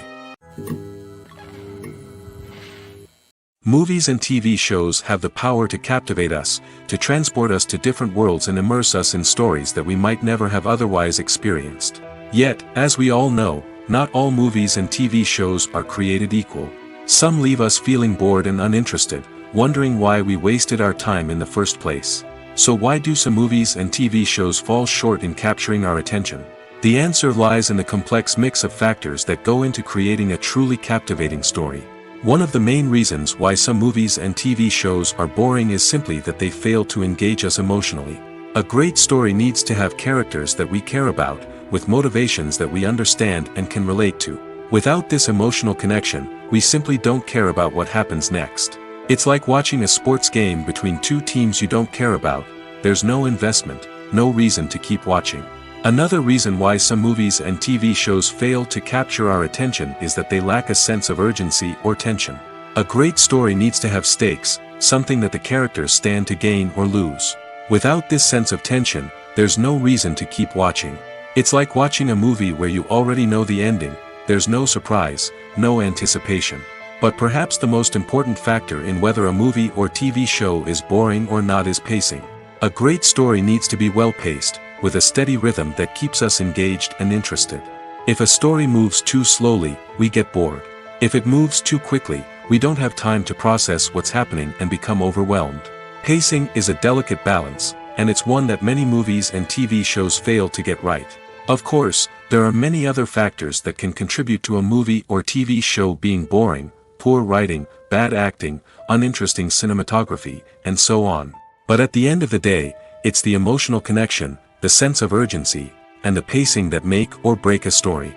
Movies and TV shows have the power to captivate us, to transport us to different worlds and immerse us in stories that we might never have otherwise experienced. Yet, as we all know, not all movies and TV shows are created equal. Some leave us feeling bored and uninterested, wondering why we wasted our time in the first place. So why do some movies and TV shows fall short in capturing our attention? The answer lies in the complex mix of factors that go into creating a truly captivating story. One of the main reasons why some movies and TV shows are boring is simply that they fail to engage us emotionally. A great story needs to have characters that we care about, with motivations that we understand and can relate to. Without this emotional connection, we simply don't care about what happens next. It's like watching a sports game between two teams you don't care about. There's no investment, no reason to keep watching. Another reason why some movies and TV shows fail to capture our attention is that they lack a sense of urgency or tension. A great story needs to have stakes, something that the characters stand to gain or lose. Without this sense of tension, there's no reason to keep watching. It's like watching a movie where you already know the ending. There's no surprise, no anticipation. But perhaps the most important factor in whether a movie or TV show is boring or not is pacing. A great story needs to be well-paced, with a steady rhythm that keeps us engaged and interested. If a story moves too slowly, we get bored. If it moves too quickly, we don't have time to process what's happening and become overwhelmed. Pacing is a delicate balance, and it's one that many movies and TV shows fail to get right. Of course, there are many other factors that can contribute to a movie or TV show being boring: poor writing, bad acting, uninteresting cinematography, and so on. But at the end of the day, it's the emotional connection, the sense of urgency, and the pacing that make or break a story.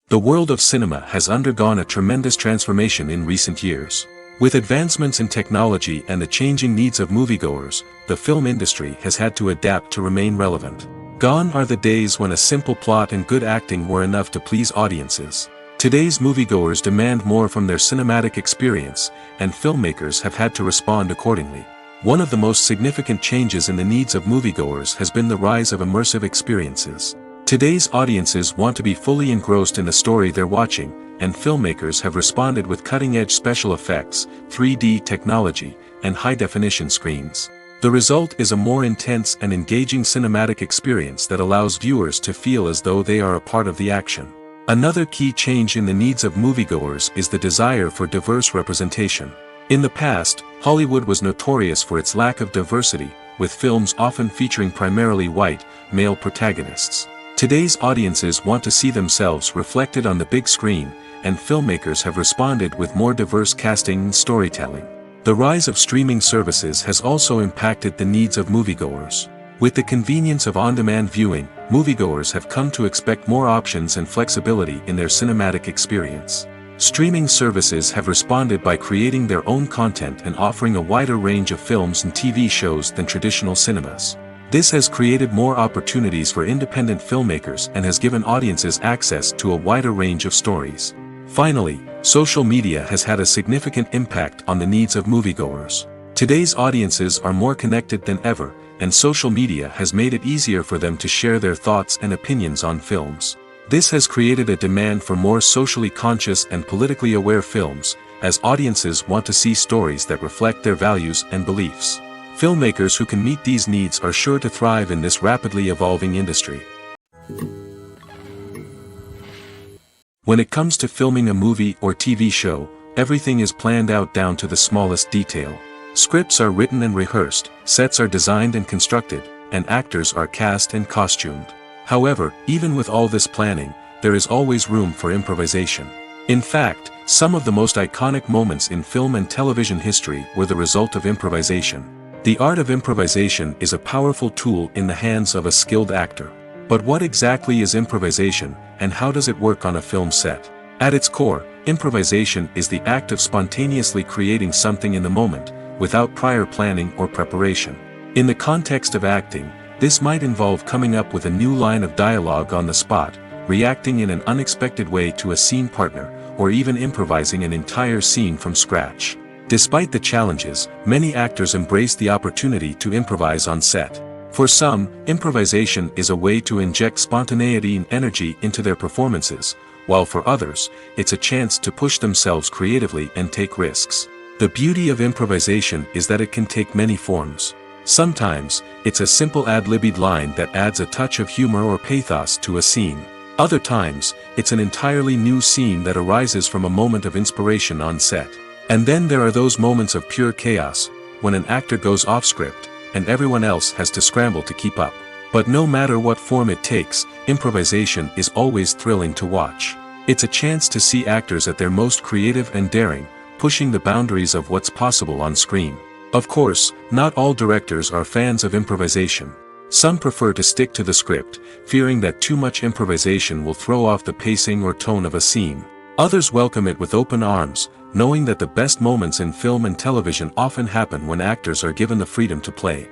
The world of cinema has undergone a tremendous transformation in recent years. With advancements in technology and the changing needs of moviegoers, the film industry has had to adapt to remain relevant. Gone are the days when a simple plot and good acting were enough to please audiences. Today's moviegoers demand more from their cinematic experience, and filmmakers have had to respond accordingly. One of the most significant changes in the needs of moviegoers has been the rise of immersive experiences. Today's audiences want to be fully engrossed in the story they're watching, and filmmakers have responded with cutting-edge special effects, 3D technology, and high-definition screens. The result is a more intense and engaging cinematic experience that allows viewers to feel as though they are a part of the action. Another key change in the needs of moviegoers is the desire for diverse representation. In the past, Hollywood was notorious for its lack of diversity, with films often featuring primarily white, male protagonists. Today's audiences want to see themselves reflected on the big screen, and filmmakers have responded with more diverse casting and storytelling. The rise of streaming services has also impacted the needs of moviegoers. With the convenience of on-demand viewing, moviegoers have come to expect more options and flexibility in their cinematic experience. Streaming services have responded by creating their own content and offering a wider range of films and TV shows than traditional cinemas. This has created more opportunities for independent filmmakers and has given audiences access to a wider range of stories. Finally, social media has had a significant impact on the needs of moviegoers. Today's audiences are more connected than ever, and social media has made it easier for them to share their thoughts and opinions on films. This has created a demand for more socially conscious and politically aware films, as audiences want to see stories that reflect their values and beliefs. Filmmakers who can meet these needs are sure to thrive in this rapidly evolving industry. When it comes to filming a movie or TV show, everything is planned out down to the smallest detail. Scripts are written and rehearsed, sets are designed and constructed, and actors are cast and costumed. However, even with all this planning, there is always room for improvisation. In fact, some of the most iconic moments in film and television history were the result of improvisation. The art of improvisation is a powerful tool in the hands of a skilled actor. But what exactly is improvisation, and how does it work on a film set? At its core, improvisation is the act of spontaneously creating something in the moment, without prior planning or preparation. In the context of acting, this might involve coming up with a new line of dialogue on the spot, reacting in an unexpected way to a scene partner, or even improvising an entire scene from scratch. Despite the challenges, many actors embrace the opportunity to improvise on set. For some, improvisation is a way to inject spontaneity and energy into their performances, while for others, it's a chance to push themselves creatively and take risks. The beauty of improvisation is that it can take many forms. Sometimes, it's a simple ad-libbed line that adds a touch of humor or pathos to a scene. Other times, it's an entirely new scene that arises from a moment of inspiration on set. And then there are those moments of pure chaos, when an actor goes off script, and everyone else has to scramble to keep up. But no matter what form it takes, improvisation is always thrilling to watch. It's a chance to see actors at their most creative and daring, pushing the boundaries of what's possible on screen. Of course, not all directors are fans of improvisation. Some prefer to stick to the script, fearing that too much improvisation will throw off the pacing or tone of a scene. Others welcome it with open arms, knowing that the best moments in film and television often happen when actors are given the freedom to play.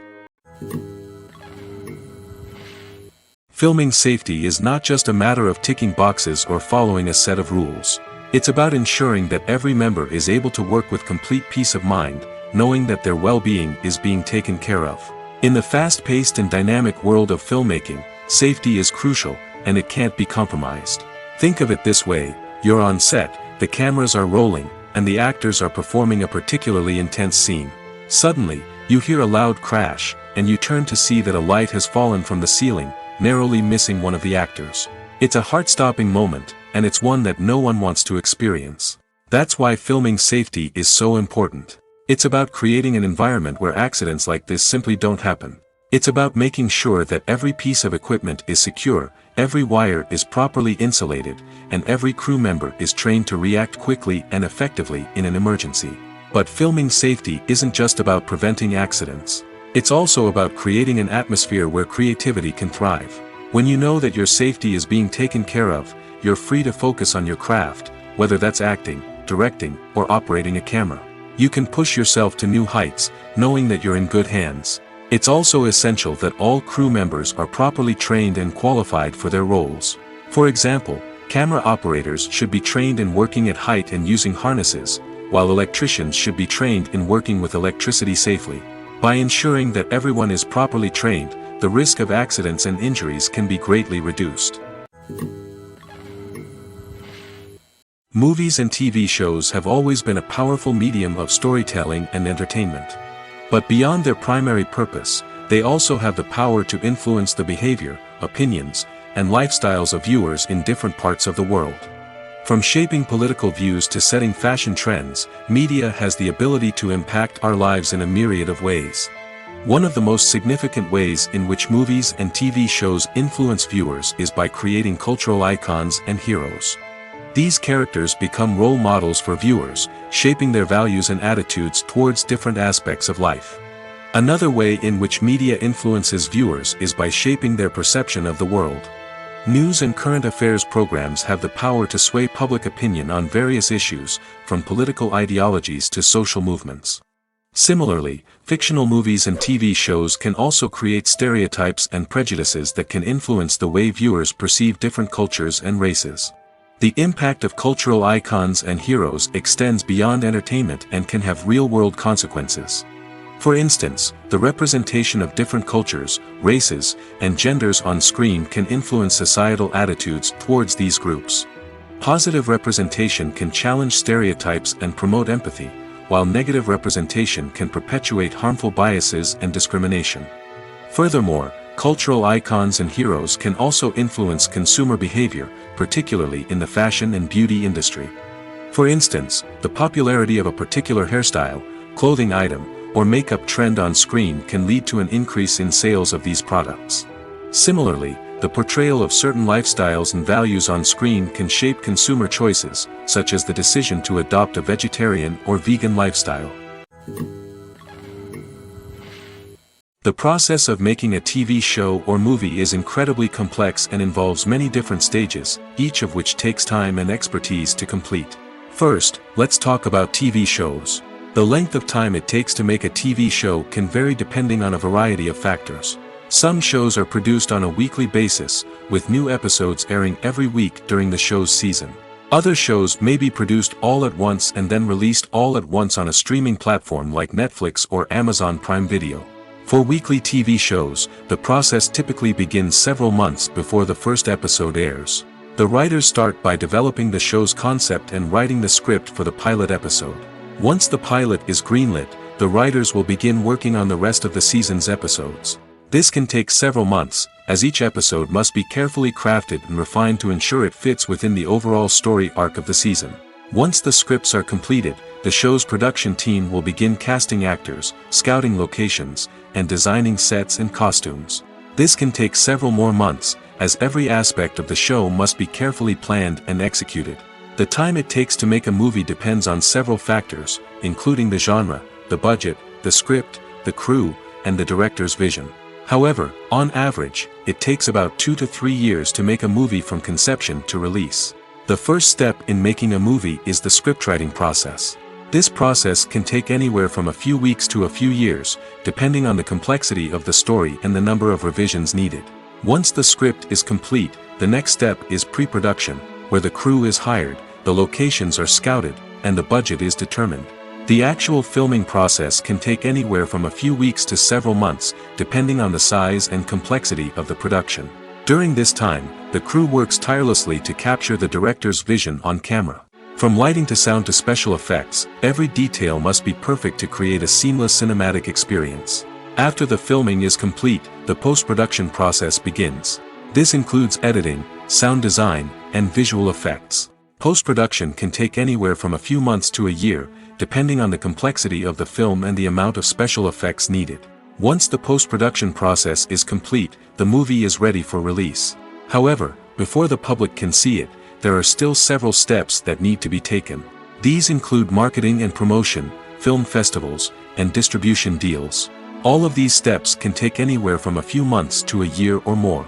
Filming safety is not just a matter of ticking boxes or following a set of rules. It's about ensuring that every member is able to work with complete peace of mind, knowing that their well-being is being taken care of. In the fast-paced and dynamic world of filmmaking, safety is crucial, and it can't be compromised. Think of it this way: you're on set, the cameras are rolling, and the actors are performing a particularly intense scene. Suddenly, you hear a loud crash, and you turn to see that a light has fallen from the ceiling, narrowly missing one of the actors. It's a heart-stopping moment, and it's one that no one wants to experience. That's why filming safety is so important. It's about creating an environment where accidents like this simply don't happen. It's about making sure that every piece of equipment is secure, every wire is properly insulated, and every crew member is trained to react quickly and effectively in an emergency. But filming safety isn't just about preventing accidents. It's also about creating an atmosphere where creativity can thrive. When you know that your safety is being taken care of, you're free to focus on your craft, whether that's acting, directing, or operating a camera. You can push yourself to new heights, knowing that you're in good hands. It's also essential that all crew members are properly trained and qualified for their roles. For example, camera operators should be trained in working at height and using harnesses, while electricians should be trained in working with electricity safely. By ensuring that everyone is properly trained, the risk of accidents and injuries can be greatly reduced. Movies and TV shows have always been a powerful medium of storytelling and entertainment. But beyond their primary purpose, they also have the power to influence the behavior, opinions, and lifestyles of viewers in different parts of the world. From shaping political views to setting fashion trends, media has the ability to impact our lives in a myriad of ways. One of the most significant ways in which movies and TV shows influence viewers is by creating cultural icons and heroes. These characters become role models for viewers, shaping their values and attitudes towards different aspects of life. Another way in which media influences viewers is by shaping their perception of the world. News and current affairs programs have the power to sway public opinion on various issues, from political ideologies to social movements. Similarly, fictional movies and TV shows can also create stereotypes and prejudices that can influence the way viewers perceive different cultures and races. The impact of cultural icons and heroes extends beyond entertainment and can have real-world consequences. For instance, the representation of different cultures, races, and genders on screen can influence societal attitudes towards these groups. Positive representation can challenge stereotypes and promote empathy, while negative representation can perpetuate harmful biases and discrimination. Furthermore, cultural icons and heroes can also influence consumer behavior, particularly in the fashion and beauty industry. For instance, the popularity of a particular hairstyle, clothing item, or makeup trend on screen can lead to an increase in sales of these products. Similarly, the portrayal of certain lifestyles and values on screen can shape consumer choices, such as the decision to adopt a vegetarian or vegan lifestyle. The process of making a TV show or movie is incredibly complex and involves many different stages, each of which takes time and expertise to complete. First, let's talk about TV shows. The length of time it takes to make a TV show can vary depending on a variety of factors. Some shows are produced on a weekly basis, with new episodes airing every week during the show's season. Other shows may be produced all at once and then released all at once on a streaming platform like Netflix or Amazon Prime Video. For weekly TV shows, the process typically begins several months before the first episode airs. The writers start by developing the show's concept and writing the script for the pilot episode. Once the pilot is greenlit, the writers will begin working on the rest of the season's episodes. This can take several months, as each episode must be carefully crafted and refined to ensure it fits within the overall story arc of the season. Once the scripts are completed, the show's production team will begin casting actors, scouting locations, and designing sets and costumes. This can take several more months, as every aspect of the show must be carefully planned and executed. The time it takes to make a movie depends on several factors, including the genre, the budget, the script, the crew, and the director's vision. However, on average, it takes about 2 to 3 years to make a movie from conception to release. The first step in making a movie is the scriptwriting process. This process can take anywhere from a few weeks to a few years, depending on the complexity of the story and the number of revisions needed. Once the script is complete, the next step is pre-production, where the crew is hired, the locations are scouted, and the budget is determined. The actual filming process can take anywhere from a few weeks to several months, depending on the size and complexity of the production. During this time, the crew works tirelessly to capture the director's vision on camera. From lighting to sound to special effects, every detail must be perfect to create a seamless cinematic experience. After the filming is complete, the post-production process begins. This includes editing, sound design, and visual effects. Post-production can take anywhere from a few months to a year, depending on the complexity of the film and the amount of special effects needed. Once the post-production process is complete, the movie is ready for release. However, before the public can see it, there are still several steps that need to be taken. These include marketing and promotion, film festivals, and distribution deals. All of these steps can take anywhere from a few months to a year or more.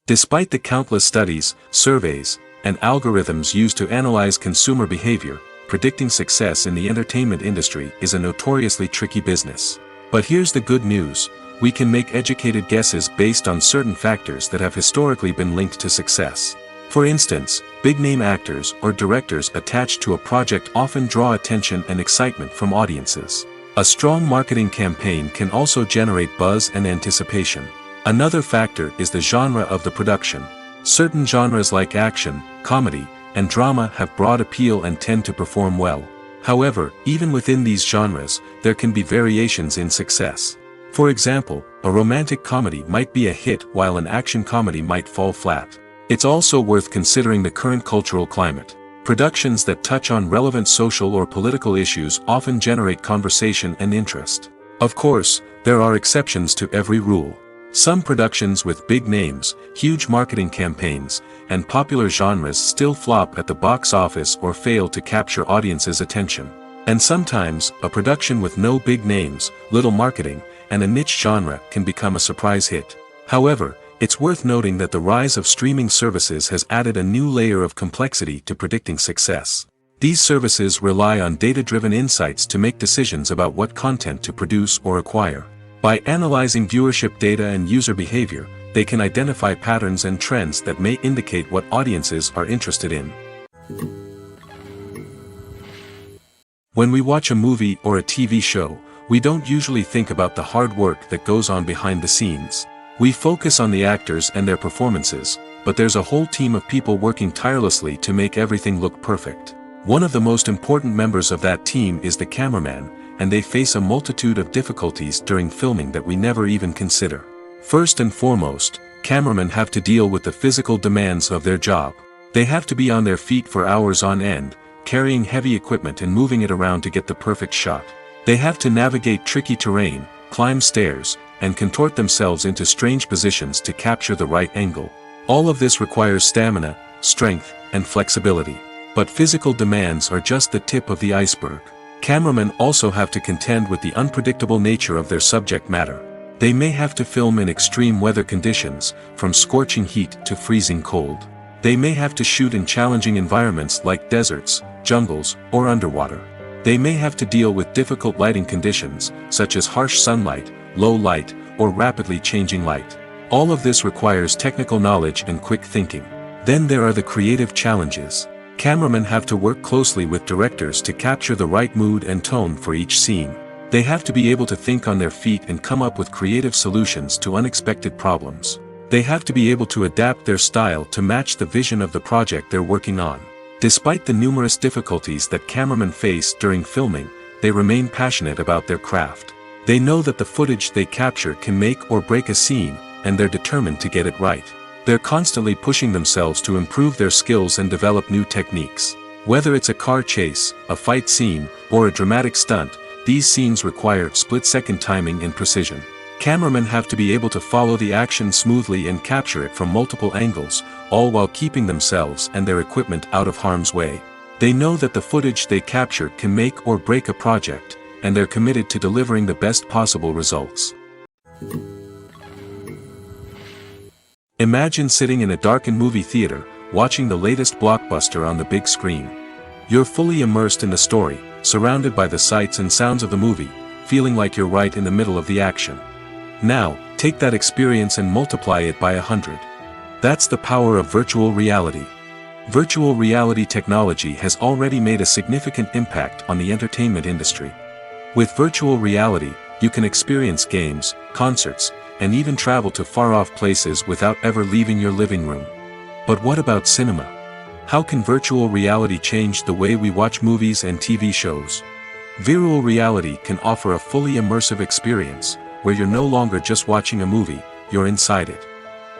Despite the countless studies, surveys, and algorithms used to analyze consumer behavior, predicting success in the entertainment industry is a notoriously tricky business. But here's the good news: we can make educated guesses based on certain factors that have historically been linked to success. For instance, big-name actors or directors attached to a project often draw attention and excitement from audiences. A strong marketing campaign can also generate buzz and anticipation. Another factor is the genre of the production. Certain genres like action, comedy, and drama have broad appeal and tend to perform well. However, even within these genres, there can be variations in success. For example, a romantic comedy might be a hit while an action comedy might fall flat. It's also worth considering the current cultural climate. Productions that touch on relevant social or political issues often generate conversation and interest. Of course, there are exceptions to every rule. Some productions with big names, huge marketing campaigns, and popular genres still flop at the box office or fail to capture audiences' attention. And sometimes, a production with no big names, little marketing, and a niche genre can become a surprise hit. However, it's worth noting that the rise of streaming services has added a new layer of complexity to predicting success. These services rely on data-driven insights to make decisions about what content to produce or acquire. By analyzing viewership data and user behavior, they can identify patterns and trends that may indicate what audiences are interested in. When we watch a movie or a TV show, we don't usually think about the hard work that goes on behind the scenes. We focus on the actors and their performances, but there's a whole team of people working tirelessly to make everything look perfect. One of the most important members of that team is the cameraman, and they face a multitude of difficulties during filming that we never even consider. First and foremost, cameramen have to deal with the physical demands of their job. They have to be on their feet for hours on end, carrying heavy equipment and moving it around to get the perfect shot. They have to navigate tricky terrain, climb stairs, and contort themselves into strange positions to capture the right angle. All of this requires stamina, strength, and flexibility. But physical demands are just the tip of the iceberg. Cameramen also have to contend with the unpredictable nature of their subject matter. They may have to film in extreme weather conditions, from scorching heat to freezing cold. They may have to shoot in challenging environments like deserts, jungles, or underwater. They may have to deal with difficult lighting conditions, such as harsh sunlight, low light, or rapidly changing light. All of this requires technical knowledge and quick thinking. Then there are the creative challenges. Cameramen have to work closely with directors to capture the right mood and tone for each scene. They have to be able to think on their feet and come up with creative solutions to unexpected problems. They have to be able to adapt their style to match the vision of the project they're working on. Despite the numerous difficulties that cameramen face during filming, they remain passionate about their craft. They know that the footage they capture can make or break a scene, and they're determined to get it right. They're constantly pushing themselves to improve their skills and develop new techniques. Whether it's a car chase, a fight scene, or a dramatic stunt, these scenes require split-second timing and precision. Cameramen have to be able to follow the action smoothly and capture it from multiple angles, all while keeping themselves and their equipment out of harm's way. They know that the footage they capture can make or break a project, and they're committed to delivering the best possible results. Imagine sitting in a darkened movie theater, watching the latest blockbuster on the big screen. You're fully immersed in the story, surrounded by the sights and sounds of the movie, feeling like you're right in the middle of the action. Now, take that experience and multiply it by 100. That's the power of virtual reality. Virtual reality technology has already made a significant impact on the entertainment industry. With virtual reality, you can experience games, concerts, and even travel to far-off places without ever leaving your living room. But what about cinema? How can virtual reality change the way we watch movies and TV shows? Virtual reality can offer a fully immersive experience, where you're no longer just watching a movie, you're inside it.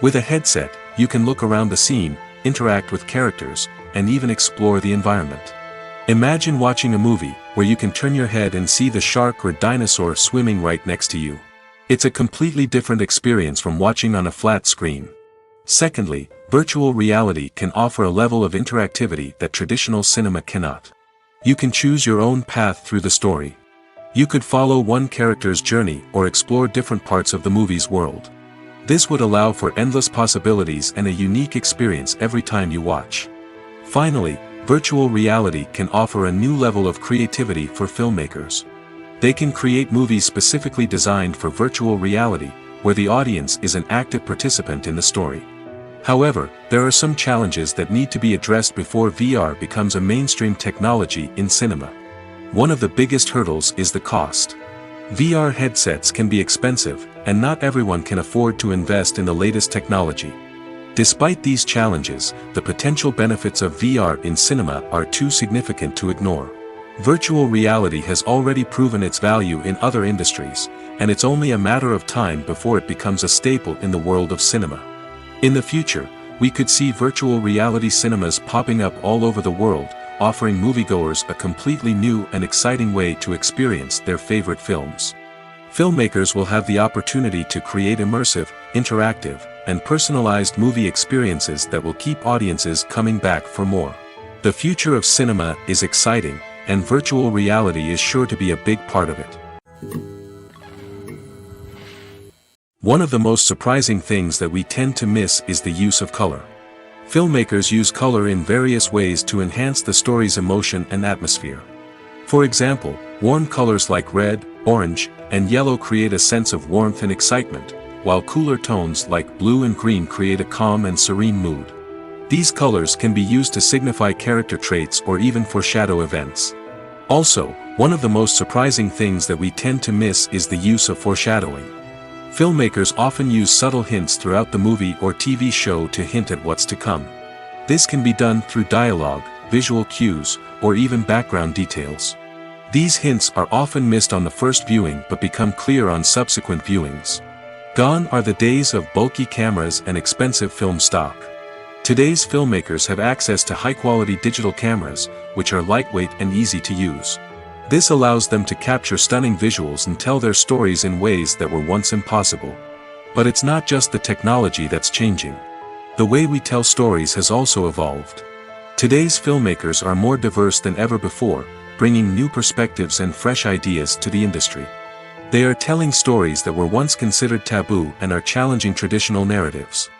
With a headset, you can look around the scene, interact with characters, and even explore the environment. Imagine watching a movie, where you can turn your head and see the shark or dinosaur swimming right next to you. It's a completely different experience from watching on a flat screen. Secondly, virtual reality can offer a level of interactivity that traditional cinema cannot. You can choose your own path through the story. You could follow one character's journey or explore different parts of the movie's world. This would allow for endless possibilities and a unique experience every time you watch. Finally, virtual reality can offer a new level of creativity for filmmakers. They can create movies specifically designed for virtual reality, where the audience is an active participant in the story. However, there are some challenges that need to be addressed before VR becomes a mainstream technology in cinema. One of the biggest hurdles is the cost. VR headsets can be expensive, and not everyone can afford to invest in the latest technology. Despite these challenges, the potential benefits of VR in cinema are too significant to ignore. Virtual reality has already proven its value in other industries, and it's only a matter of time before it becomes a staple in the world of cinema. In the future, we could see virtual reality cinemas popping up all over the world, offering moviegoers a completely new and exciting way to experience their favorite films. Filmmakers will have the opportunity to create immersive, interactive, and personalized movie experiences that will keep audiences coming back for more. The future of cinema is exciting, and virtual reality is sure to be a big part of it. One of the most surprising things that we tend to miss is the use of color. Filmmakers use color in various ways to enhance the story's emotion and atmosphere. For example, warm colors like red, orange, and yellow create a sense of warmth and excitement, while cooler tones like blue and green create a calm and serene mood. These colors can be used to signify character traits or even foreshadow events. Also, one of the most surprising things that we tend to miss is the use of foreshadowing. Filmmakers often use subtle hints throughout the movie or TV show to hint at what's to come. This can be done through dialogue, visual cues, or even background details. These hints are often missed on the first viewing but become clear on subsequent viewings. Gone are the days of bulky cameras and expensive film stock. Today's filmmakers have access to high-quality digital cameras, which are lightweight and easy to use. This allows them to capture stunning visuals and tell their stories in ways that were once impossible. But it's not just the technology that's changing. The way we tell stories has also evolved. Today's filmmakers are more diverse than ever before, bringing new perspectives and fresh ideas to the industry. They are telling stories that were once considered taboo and are challenging traditional narratives.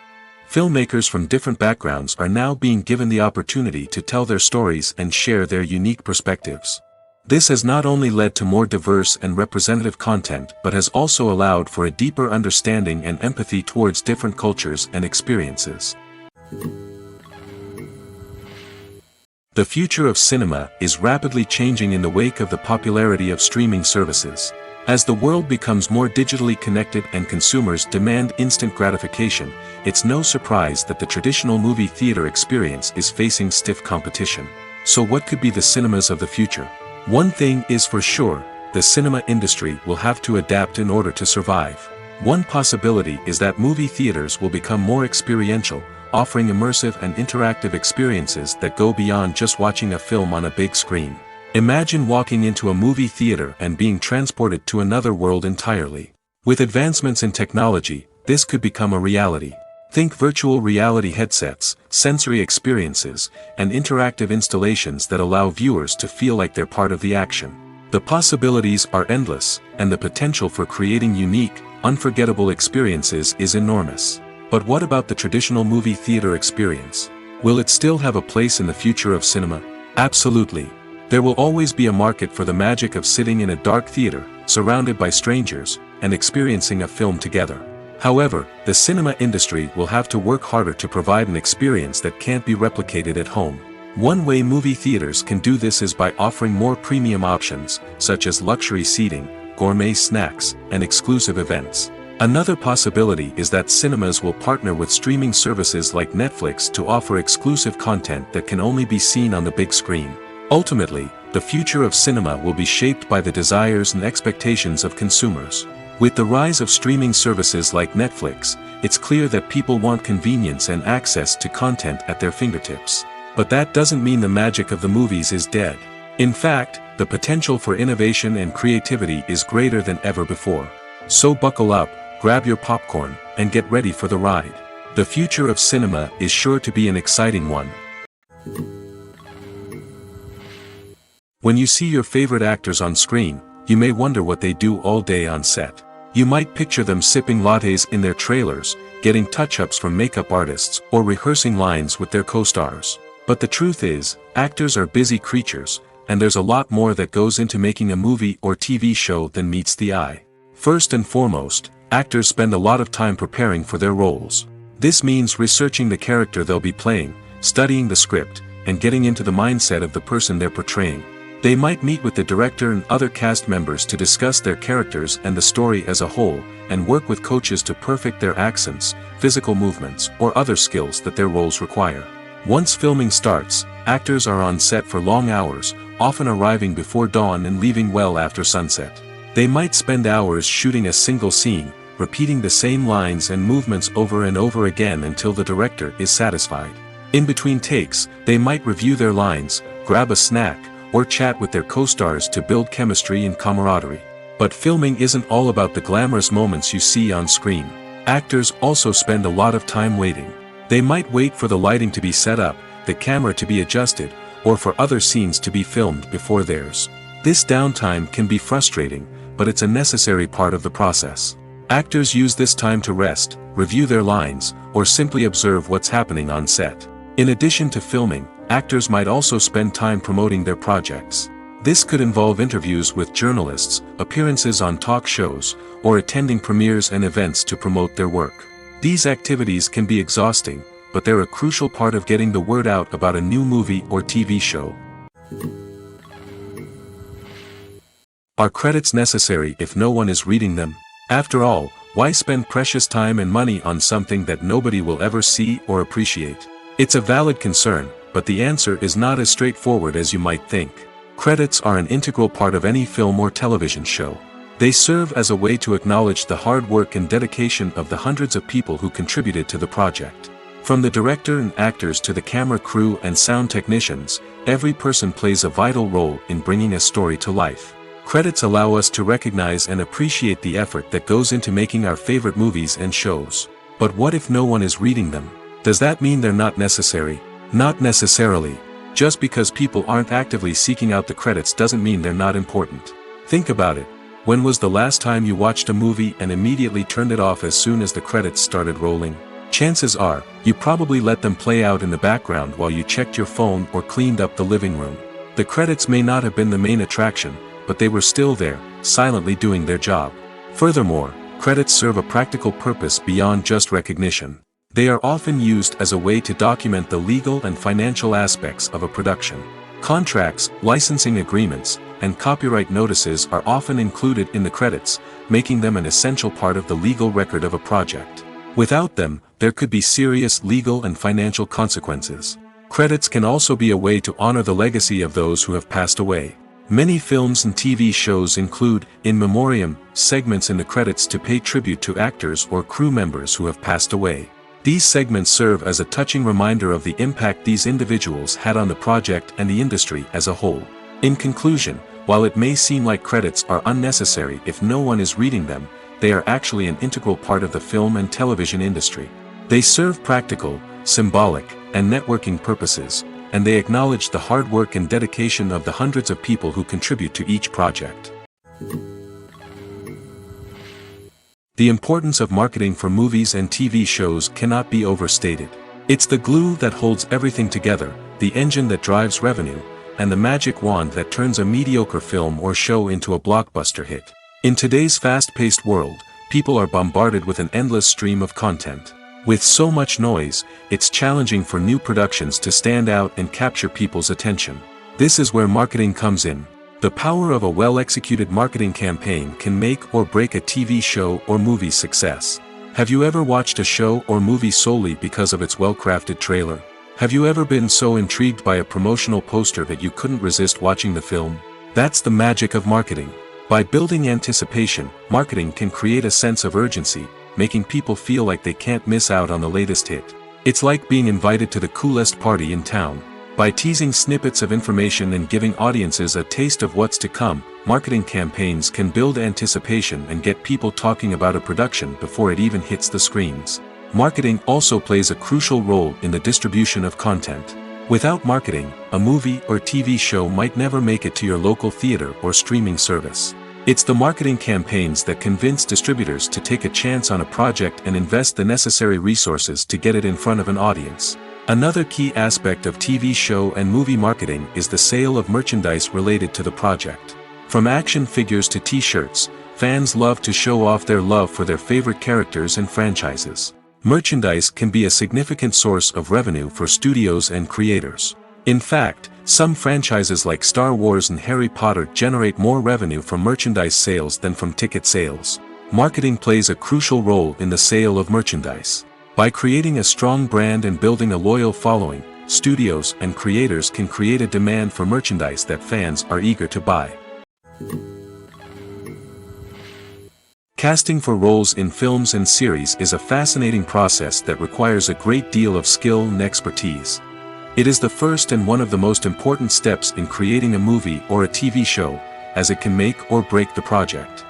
Filmmakers from different backgrounds are now being given the opportunity to tell their stories and share their unique perspectives. This has not only led to more diverse and representative content but has also allowed for a deeper understanding and empathy towards different cultures and experiences. The future of cinema is rapidly changing in the wake of the popularity of streaming services. As the world becomes more digitally connected and consumers demand instant gratification, it's no surprise that the traditional movie theater experience is facing stiff competition. So what could be the cinemas of the future? One thing is for sure, the cinema industry will have to adapt in order to survive. One possibility is that movie theaters will become more experiential, offering immersive and interactive experiences that go beyond just watching a film on a big screen. Imagine walking into a movie theater and being transported to another world entirely. With advancements in technology, this could become a reality. Think virtual reality headsets, sensory experiences, and interactive installations that allow viewers to feel like they're part of the action. The possibilities are endless, and the potential for creating unique, unforgettable experiences is enormous. But what about the traditional movie theater experience? Will it still have a place in the future of cinema? Absolutely. There will always be a market for the magic of sitting in a dark theater, surrounded by strangers, and experiencing a film together. However, the cinema industry will have to work harder to provide an experience that can't be replicated at home. One way movie theaters can do this is by offering more premium options, such as luxury seating, gourmet snacks, and exclusive events. Another possibility is that cinemas will partner with streaming services like Netflix to offer exclusive content that can only be seen on the big screen. Ultimately, the future of cinema will be shaped by the desires and expectations of consumers. With the rise of streaming services like Netflix, it's clear that people want convenience and access to content at their fingertips. But that doesn't mean the magic of the movies is dead. In fact, the potential for innovation and creativity is greater than ever before. So buckle up, grab your popcorn, and get ready for the ride. The future of cinema is sure to be an exciting one. When you see your favorite actors on screen, you may wonder what they do all day on set. You might picture them sipping lattes in their trailers, getting touch-ups from makeup artists, or rehearsing lines with their co-stars. But the truth is, actors are busy creatures, and there's a lot more that goes into making a movie or TV show than meets the eye. First and foremost, actors spend a lot of time preparing for their roles. This means researching the character they'll be playing, studying the script, and getting into the mindset of the person they're portraying. They might meet with the director and other cast members to discuss their characters and the story as a whole, and work with coaches to perfect their accents, physical movements, or other skills that their roles require. Once filming starts, actors are on set for long hours, often arriving before dawn and leaving well after sunset. They might spend hours shooting a single scene, repeating the same lines and movements over and over again until the director is satisfied. In between takes, they might review their lines, grab a snack, or chat with their co-stars to build chemistry and camaraderie. But filming isn't all about the glamorous moments you see on screen. Actors also spend a lot of time waiting. They might wait for the lighting to be set up, the camera to be adjusted, or for other scenes to be filmed before theirs. This downtime can be frustrating, but it's a necessary part of the process. Actors use this time to rest, review their lines, or simply observe what's happening on set. In addition to filming, actors might also spend time promoting their projects. This could involve interviews with journalists, appearances on talk shows, or attending premieres and events to promote their work. These activities can be exhausting, but they're a crucial part of getting the word out about a new movie or TV show. Are credits necessary if no one is reading them? After all, why spend precious time and money on something that nobody will ever see or appreciate? It's a valid concern, but the answer is not as straightforward as you might think. Credits are an integral part of any film or television show. They serve as a way to acknowledge the hard work and dedication of the hundreds of people who contributed to the project. From the director and actors to the camera crew and sound technicians, every person plays a vital role in bringing a story to life. Credits allow us to recognize and appreciate the effort that goes into making our favorite movies and shows. But what if no one is reading them? Does that mean they're not necessary? Not necessarily. Just because people aren't actively seeking out the credits doesn't mean they're not important. Think about it. When was the last time you watched a movie and immediately turned it off as soon as the credits started rolling? Chances are, you probably let them play out in the background while you checked your phone or cleaned up the living room. The credits may not have been the main attraction, but they were still there, silently doing their job. Furthermore, credits serve a practical purpose beyond just recognition. They are often used as a way to document the legal and financial aspects of a production. Contracts, licensing agreements, and copyright notices are often included in the credits, making them an essential part of the legal record of a project. Without them, there could be serious legal and financial consequences. Credits can also be a way to honor the legacy of those who have passed away. Many films and TV shows include, in memoriam, segments in the credits to pay tribute to actors or crew members who have passed away. These segments serve as a touching reminder of the impact these individuals had on the project and the industry as a whole. In conclusion, while it may seem like credits are unnecessary if no one is reading them, they are actually an integral part of the film and television industry. They serve practical, symbolic, and networking purposes, and they acknowledge the hard work and dedication of the hundreds of people who contribute to each project. The importance of marketing for movies and TV shows cannot be overstated. It's the glue that holds everything together, the engine that drives revenue, and the magic wand that turns a mediocre film or show into a blockbuster hit. In today's fast-paced world, people are bombarded with an endless stream of content. With so much noise, it's challenging for new productions to stand out and capture people's attention. This is where marketing comes in. The power of a well-executed marketing campaign can make or break a TV show or movie's success. Have you ever watched a show or movie solely because of its well-crafted trailer? Have you ever been so intrigued by a promotional poster that you couldn't resist watching the film? That's the magic of marketing. By building anticipation, marketing can create a sense of urgency, making people feel like they can't miss out on the latest hit. It's like being invited to the coolest party in town. By teasing snippets of information and giving audiences a taste of what's to come, marketing campaigns can build anticipation and get people talking about a production before it even hits the screens. Marketing also plays a crucial role in the distribution of content. Without marketing, a movie or TV show might never make it to your local theater or streaming service. It's the marketing campaigns that convince distributors to take a chance on a project and invest the necessary resources to get it in front of an audience. Another key aspect of TV show and movie marketing is the sale of merchandise related to the project. From action figures to t-shirts, fans love to show off their love for their favorite characters and franchises. Merchandise can be a significant source of revenue for studios and creators. In fact, some franchises like Star Wars and Harry Potter generate more revenue from merchandise sales than from ticket sales. Marketing plays a crucial role in the sale of merchandise. By creating a strong brand and building a loyal following, studios and creators can create a demand for merchandise that fans are eager to buy. Casting for roles in films and series is a fascinating process that requires a great deal of skill and expertise. It is the first and one of the most important steps in creating a movie or a TV show, as it can make or break the project.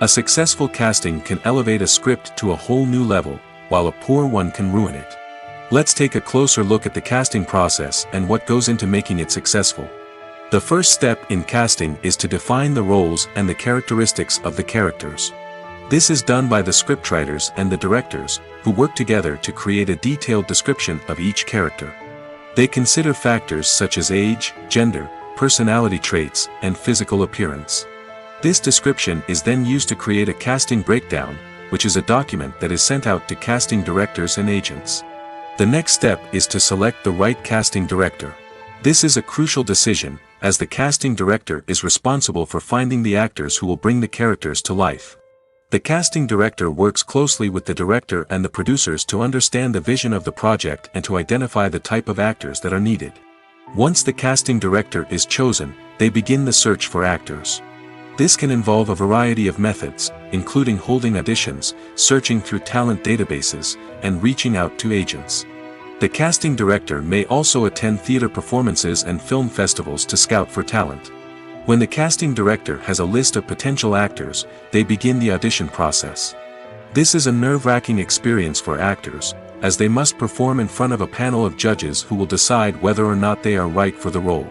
A successful casting can elevate a script to a whole new level, while a poor one can ruin it. Let's take a closer look at the casting process and what goes into making it successful. The first step in casting is to define the roles and the characteristics of the characters. This is done by the scriptwriters and the directors, who work together to create a detailed description of each character. They consider factors such as age, gender, personality traits, and physical appearance. This description is then used to create a casting breakdown, which is a document that is sent out to casting directors and agents. The next step is to select the right casting director. This is a crucial decision, as the casting director is responsible for finding the actors who will bring the characters to life. The casting director works closely with the director and the producers to understand the vision of the project and to identify the type of actors that are needed. Once the casting director is chosen, they begin the search for actors. This can involve a variety of methods, including holding auditions, searching through talent databases, and reaching out to agents. The casting director may also attend theater performances and film festivals to scout for talent. When the casting director has a list of potential actors, they begin the audition process. This is a nerve-wracking experience for actors, as they must perform in front of a panel of judges who will decide whether or not they are right for the role.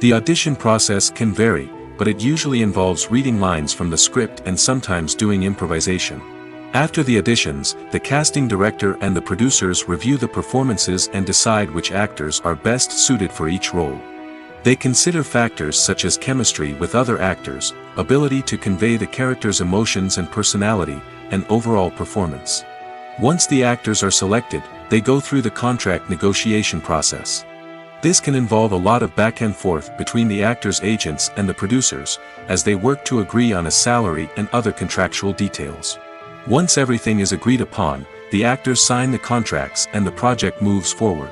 The audition process can vary, but it usually involves reading lines from the script and sometimes doing improvisation. After the auditions, the casting director and the producers review the performances and decide which actors are best suited for each role. They consider factors such as chemistry with other actors, ability to convey the character's emotions and personality, and overall performance. Once the actors are selected, they go through the contract negotiation process. This can involve a lot of back and forth between the actors' agents and the producers, as they work to agree on a salary and other contractual details. Once everything is agreed upon, the actors sign the contracts and the project moves forward.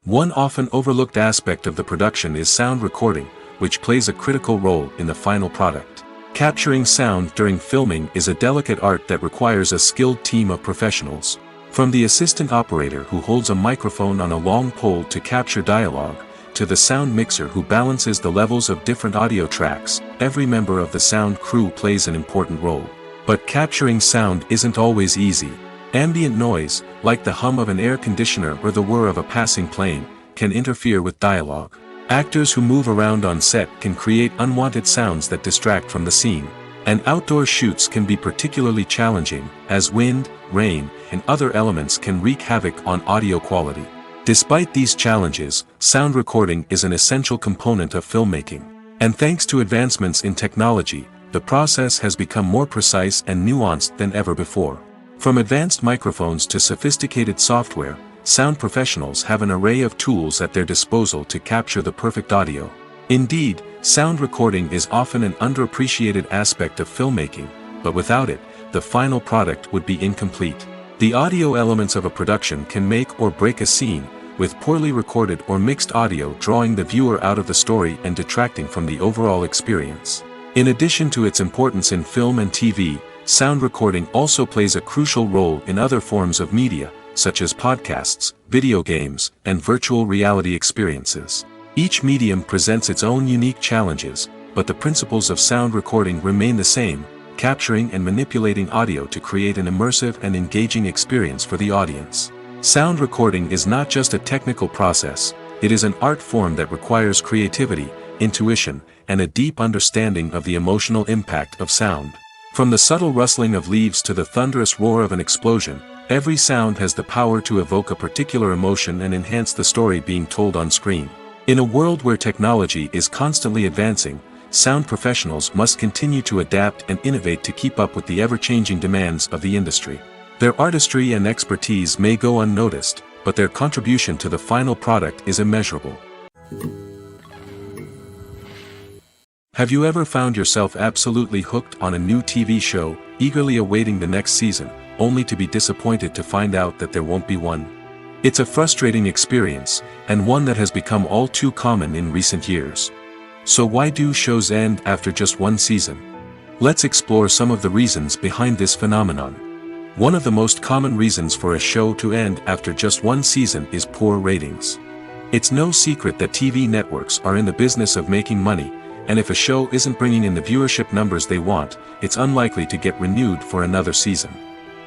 One often overlooked aspect of the production is sound recording, which plays a critical role in the final product. Capturing sound during filming is a delicate art that requires a skilled team of professionals. From the assistant operator who holds a microphone on a long pole to capture dialogue, to the sound mixer who balances the levels of different audio tracks, every member of the sound crew plays an important role. But capturing sound isn't always easy. Ambient noise, like the hum of an air conditioner or the whir of a passing plane, can interfere with dialogue. Actors who move around on set can create unwanted sounds that distract from the scene. And outdoor shoots can be particularly challenging, as wind, rain, and other elements can wreak havoc on audio quality. Despite these challenges, sound recording is an essential component of filmmaking. And thanks to advancements in technology, the process has become more precise and nuanced than ever before. From advanced microphones to sophisticated software, sound professionals have an array of tools at their disposal to capture the perfect audio. Indeed, sound recording is often an underappreciated aspect of filmmaking, but without it, the final product would be incomplete. The audio elements of a production can make or break a scene, with poorly recorded or mixed audio drawing the viewer out of the story and detracting from the overall experience. In addition to its importance in film and TV, sound recording also plays a crucial role in other forms of media, such as podcasts, video games, and virtual reality experiences. Each medium presents its own unique challenges, but the principles of sound recording remain the same, capturing and manipulating audio to create an immersive and engaging experience for the audience. Sound recording is not just a technical process, it is an art form that requires creativity, intuition, and a deep understanding of the emotional impact of sound. From the subtle rustling of leaves to the thunderous roar of an explosion, every sound has the power to evoke a particular emotion and enhance the story being told on screen. In a world where technology is constantly advancing, sound professionals must continue to adapt and innovate to keep up with the ever-changing demands of the industry. Their artistry and expertise may go unnoticed, but their contribution to the final product is immeasurable. Have you ever found yourself absolutely hooked on a new TV show, eagerly awaiting the next season, only to be disappointed to find out that there won't be one? It's a frustrating experience, and one that has become all too common in recent years. So why do shows end after just one season? Let's explore some of the reasons behind this phenomenon. One of the most common reasons for a show to end after just one season is poor ratings. It's no secret that TV networks are in the business of making money, and if a show isn't bringing in the viewership numbers they want, it's unlikely to get renewed for another season.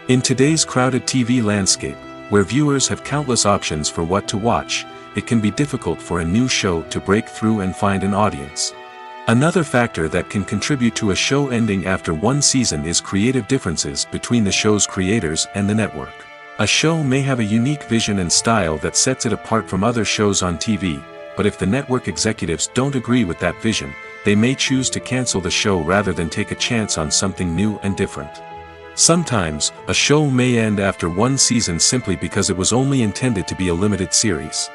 In today's crowded TV landscape, where viewers have countless options for what to watch, it can be difficult for a new show to break through and find an audience. Another factor that can contribute to a show ending after one season is creative differences between the show's creators and the network. A show may have a unique vision and style that sets it apart from other shows on TV, but if the network executives don't agree with that vision, they may choose to cancel the show rather than take a chance on something new and different. Sometimes, a show may end after one season simply because it was only intended to be a limited series.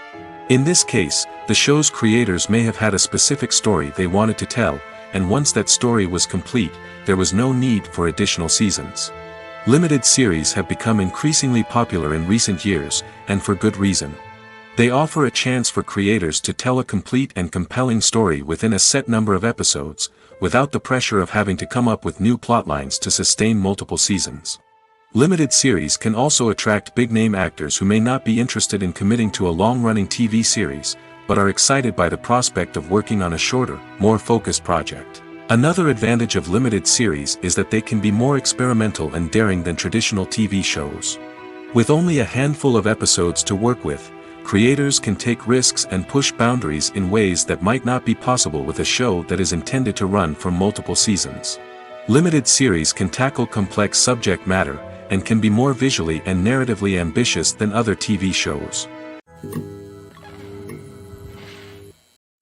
In this case, the show's creators may have had a specific story they wanted to tell, and once that story was complete, there was no need for additional seasons. Limited series have become increasingly popular in recent years, and for good reason. They offer a chance for creators to tell a complete and compelling story within a set number of episodes, without the pressure of having to come up with new plotlines to sustain multiple seasons. Limited series can also attract big-name actors who may not be interested in committing to a long-running TV series, but are excited by the prospect of working on a shorter, more focused project. Another advantage of limited series is that they can be more experimental and daring than traditional TV shows. With only a handful of episodes to work with, creators can take risks and push boundaries in ways that might not be possible with a show that is intended to run for multiple seasons. Limited series can tackle complex subject matter, and can be more visually and narratively ambitious than other TV shows.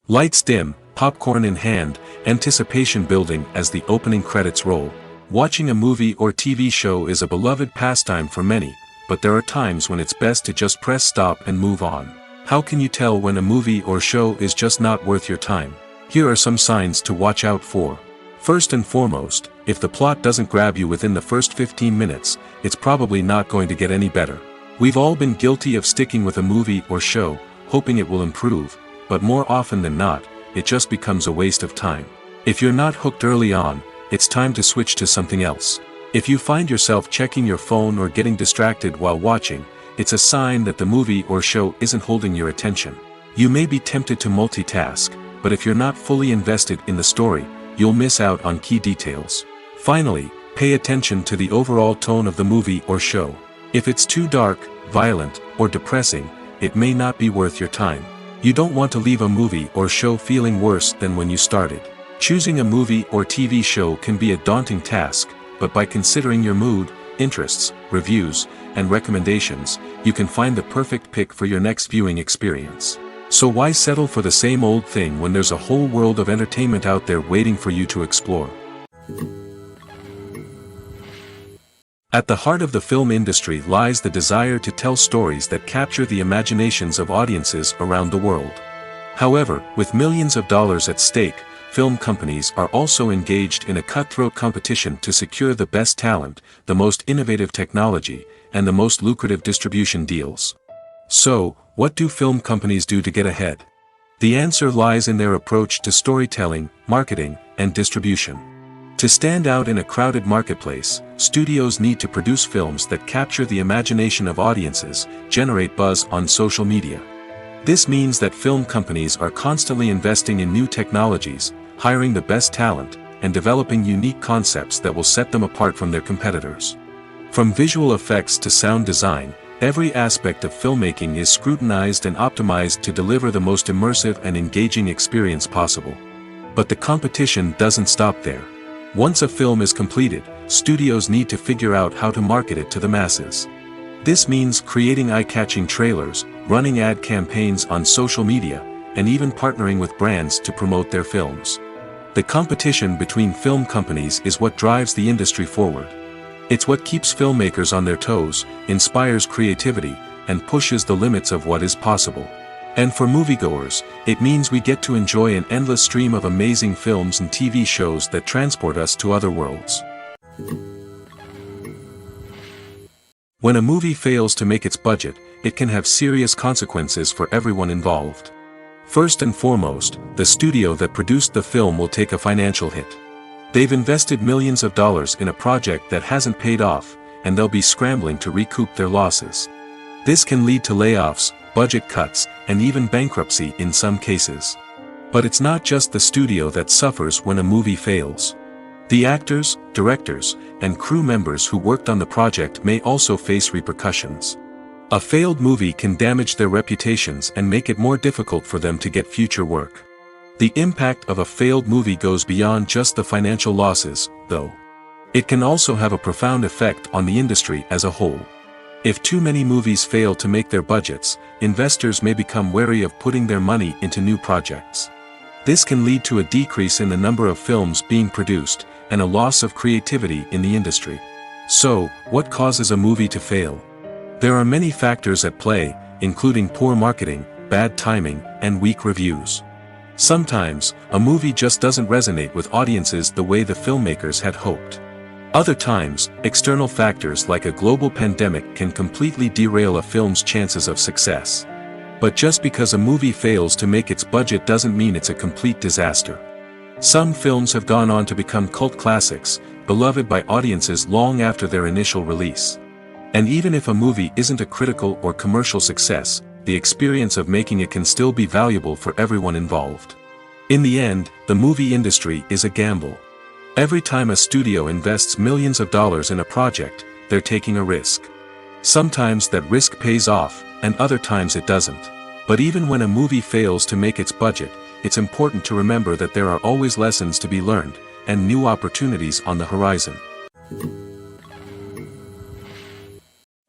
Lights dim, popcorn in hand, anticipation building as the opening credits roll. Watching a movie or TV show is a beloved pastime for many, but there are times when it's best to just press stop and move on. How can you tell when a movie or show is just not worth your time? Here are some signs to watch out for. First and foremost, if the plot doesn't grab you within the first 15 minutes, it's probably not going to get any better. We've all been guilty of sticking with a movie or show, hoping it will improve, but more often than not, it just becomes a waste of time. If you're not hooked early on, it's time to switch to something else. If you find yourself checking your phone or getting distracted while watching, it's a sign that the movie or show isn't holding your attention. You may be tempted to multitask, but if you're not fully invested in the story, you'll miss out on key details. Finally, pay attention to the overall tone of the movie or show. If it's too dark, violent, or depressing, it may not be worth your time. You don't want to leave a movie or show feeling worse than when you started. Choosing a movie or TV show can be a daunting task, but by considering your mood, interests, reviews, and recommendations, you can find the perfect pick for your next viewing experience. So why settle for the same old thing when there's a whole world of entertainment out there waiting for you to explore? At the heart of the film industry lies the desire to tell stories that capture the imaginations of audiences around the world. However, with millions of dollars at stake, film companies are also engaged in a cutthroat competition to secure the best talent, the most innovative technology, and the most lucrative distribution deals. So, what do film companies do to get ahead? The answer lies in their approach to storytelling, marketing, and distribution. To stand out in a crowded marketplace, studios need to produce films that capture the imagination of audiences, generate buzz on social media. This means that film companies are constantly investing in new technologies, hiring the best talent, and developing unique concepts that will set them apart from their competitors. From visual effects to sound design, every aspect of filmmaking is scrutinized and optimized to deliver the most immersive and engaging experience possible. But the competition doesn't stop there. Once a film is completed, studios need to figure out how to market it to the masses. This means creating eye-catching trailers, running ad campaigns on social media, and even partnering with brands to promote their films. The competition between film companies is what drives the industry forward. It's what keeps filmmakers on their toes, inspires creativity, and pushes the limits of what is possible. And for moviegoers, it means we get to enjoy an endless stream of amazing films and TV shows that transport us to other worlds. When a movie fails to make its budget, it can have serious consequences for everyone involved. First and foremost, the studio that produced the film will take a financial hit. They've invested millions of dollars in a project that hasn't paid off, and they'll be scrambling to recoup their losses. This can lead to layoffs, budget cuts, and even bankruptcy in some cases. But it's not just the studio that suffers when a movie fails. The actors, directors, and crew members who worked on the project may also face repercussions. A failed movie can damage their reputations and make it more difficult for them to get future work. The impact of a failed movie goes beyond just the financial losses, though. It can also have a profound effect on the industry as a whole. If too many movies fail to make their budgets, investors may become wary of putting their money into new projects. This can lead to a decrease in the number of films being produced, and a loss of creativity in the industry. So, what causes a movie to fail? There are many factors at play, including poor marketing, bad timing, and weak reviews. Sometimes, a movie just doesn't resonate with audiences the way the filmmakers had hoped. Other times, external factors like a global pandemic can completely derail a film's chances of success. But just because a movie fails to make its budget doesn't mean it's a complete disaster. Some films have gone on to become cult classics, beloved by audiences long after their initial release. And even if a movie isn't a critical or commercial success, the experience of making it can still be valuable for everyone involved. In the end, the movie industry is a gamble. Every time a studio invests millions of dollars in a project, they're taking a risk. Sometimes that risk pays off, and other times it doesn't. But even when a movie fails to make its budget, it's important to remember that there are always lessons to be learned, and new opportunities on the horizon.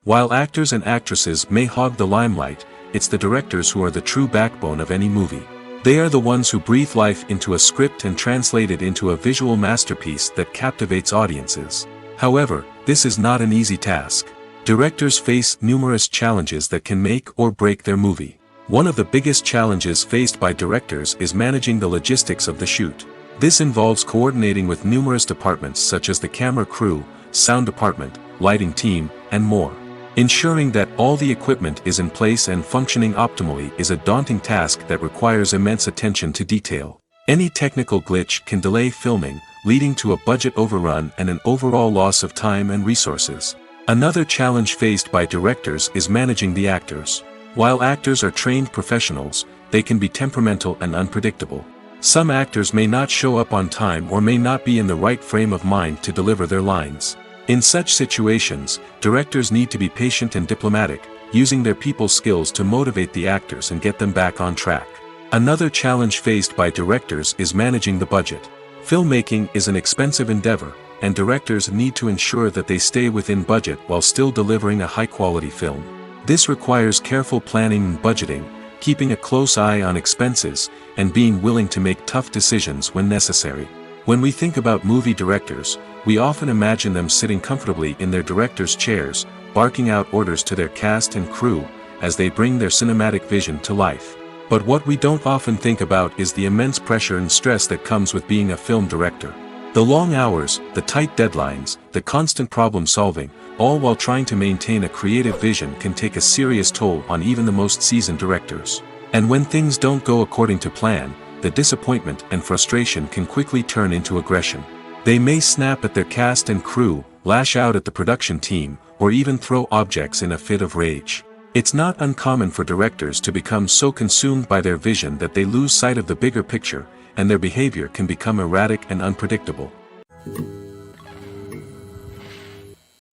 While actors and actresses may hog the limelight, it's the directors who are the true backbone of any movie. They are the ones who breathe life into a script and translate it into a visual masterpiece that captivates audiences. However, this is not an easy task. Directors face numerous challenges that can make or break their movie. One of the biggest challenges faced by directors is managing the logistics of the shoot. This involves coordinating with numerous departments such as the camera crew, sound department, lighting team, and more. Ensuring that all the equipment is in place and functioning optimally is a daunting task that requires immense attention to detail. Any technical glitch can delay filming, leading to a budget overrun and an overall loss of time and resources. Another challenge faced by directors is managing the actors. While actors are trained professionals, they can be temperamental and unpredictable. Some actors may not show up on time or may not be in the right frame of mind to deliver their lines. In such situations, directors need to be patient and diplomatic, using their people skills to motivate the actors and get them back on track. Another challenge faced by directors is managing the budget. Filmmaking is an expensive endeavor, and directors need to ensure that they stay within budget while still delivering a high-quality film. This requires careful planning and budgeting, keeping a close eye on expenses, and being willing to make tough decisions when necessary. When we think about movie directors, we often imagine them sitting comfortably in their director's chairs, barking out orders to their cast and crew, as they bring their cinematic vision to life. But what we don't often think about is the immense pressure and stress that comes with being a film director. The long hours, the tight deadlines, the constant problem solving, all while trying to maintain a creative vision can take a serious toll on even the most seasoned directors. And when things don't go according to plan, the disappointment and frustration can quickly turn into aggression. They may snap at their cast and crew, lash out at the production team, or even throw objects in a fit of rage. It's not uncommon for directors to become so consumed by their vision that they lose sight of the bigger picture, and their behavior can become erratic and unpredictable.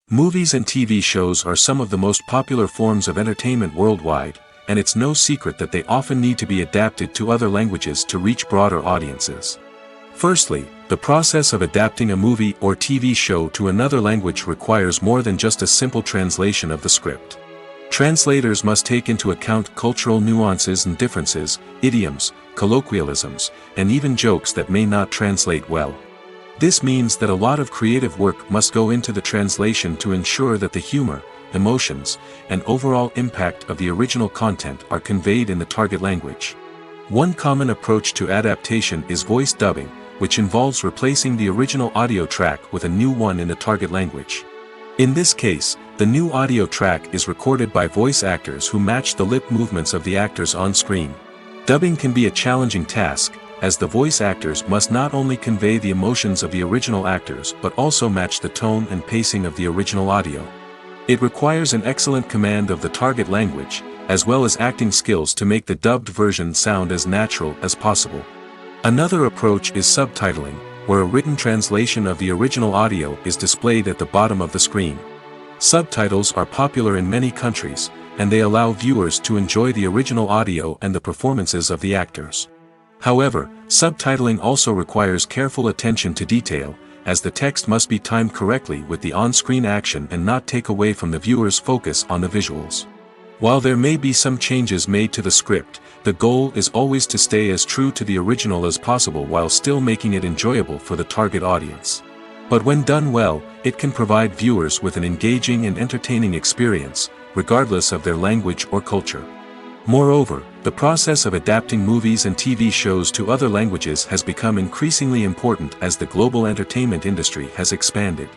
Movies and TV shows are some of the most popular forms of entertainment worldwide, and it's no secret that they often need to be adapted to other languages to reach broader audiences. Firstly, the process of adapting a movie or TV show to another language requires more than just a simple translation of the script. Translators must take into account cultural nuances and differences, idioms, colloquialisms, and even jokes that may not translate well. This means that a lot of creative work must go into the translation to ensure that the humor, emotions, and overall impact of the original content are conveyed in the target language. One common approach to adaptation is voice dubbing, which involves replacing the original audio track with a new one in the target language. In this case, the new audio track is recorded by voice actors who match the lip movements of the actors on screen. Dubbing can be a challenging task, as the voice actors must not only convey the emotions of the original actors but also match the tone and pacing of the original audio. It requires an excellent command of the target language, as well as acting skills to make the dubbed version sound as natural as possible. Another approach is subtitling, where a written translation of the original audio is displayed at the bottom of the screen. Subtitles are popular in many countries, and they allow viewers to enjoy the original audio and the performances of the actors. However, subtitling also requires careful attention to detail, as the text must be timed correctly with the on-screen action and not take away from the viewer's focus on the visuals. While there may be some changes made to the script, the goal is always to stay as true to the original as possible while still making it enjoyable for the target audience. But when done well, it can provide viewers with an engaging and entertaining experience, regardless of their language or culture. Moreover, the process of adapting movies and TV shows to other languages has become increasingly important as the global entertainment industry has expanded.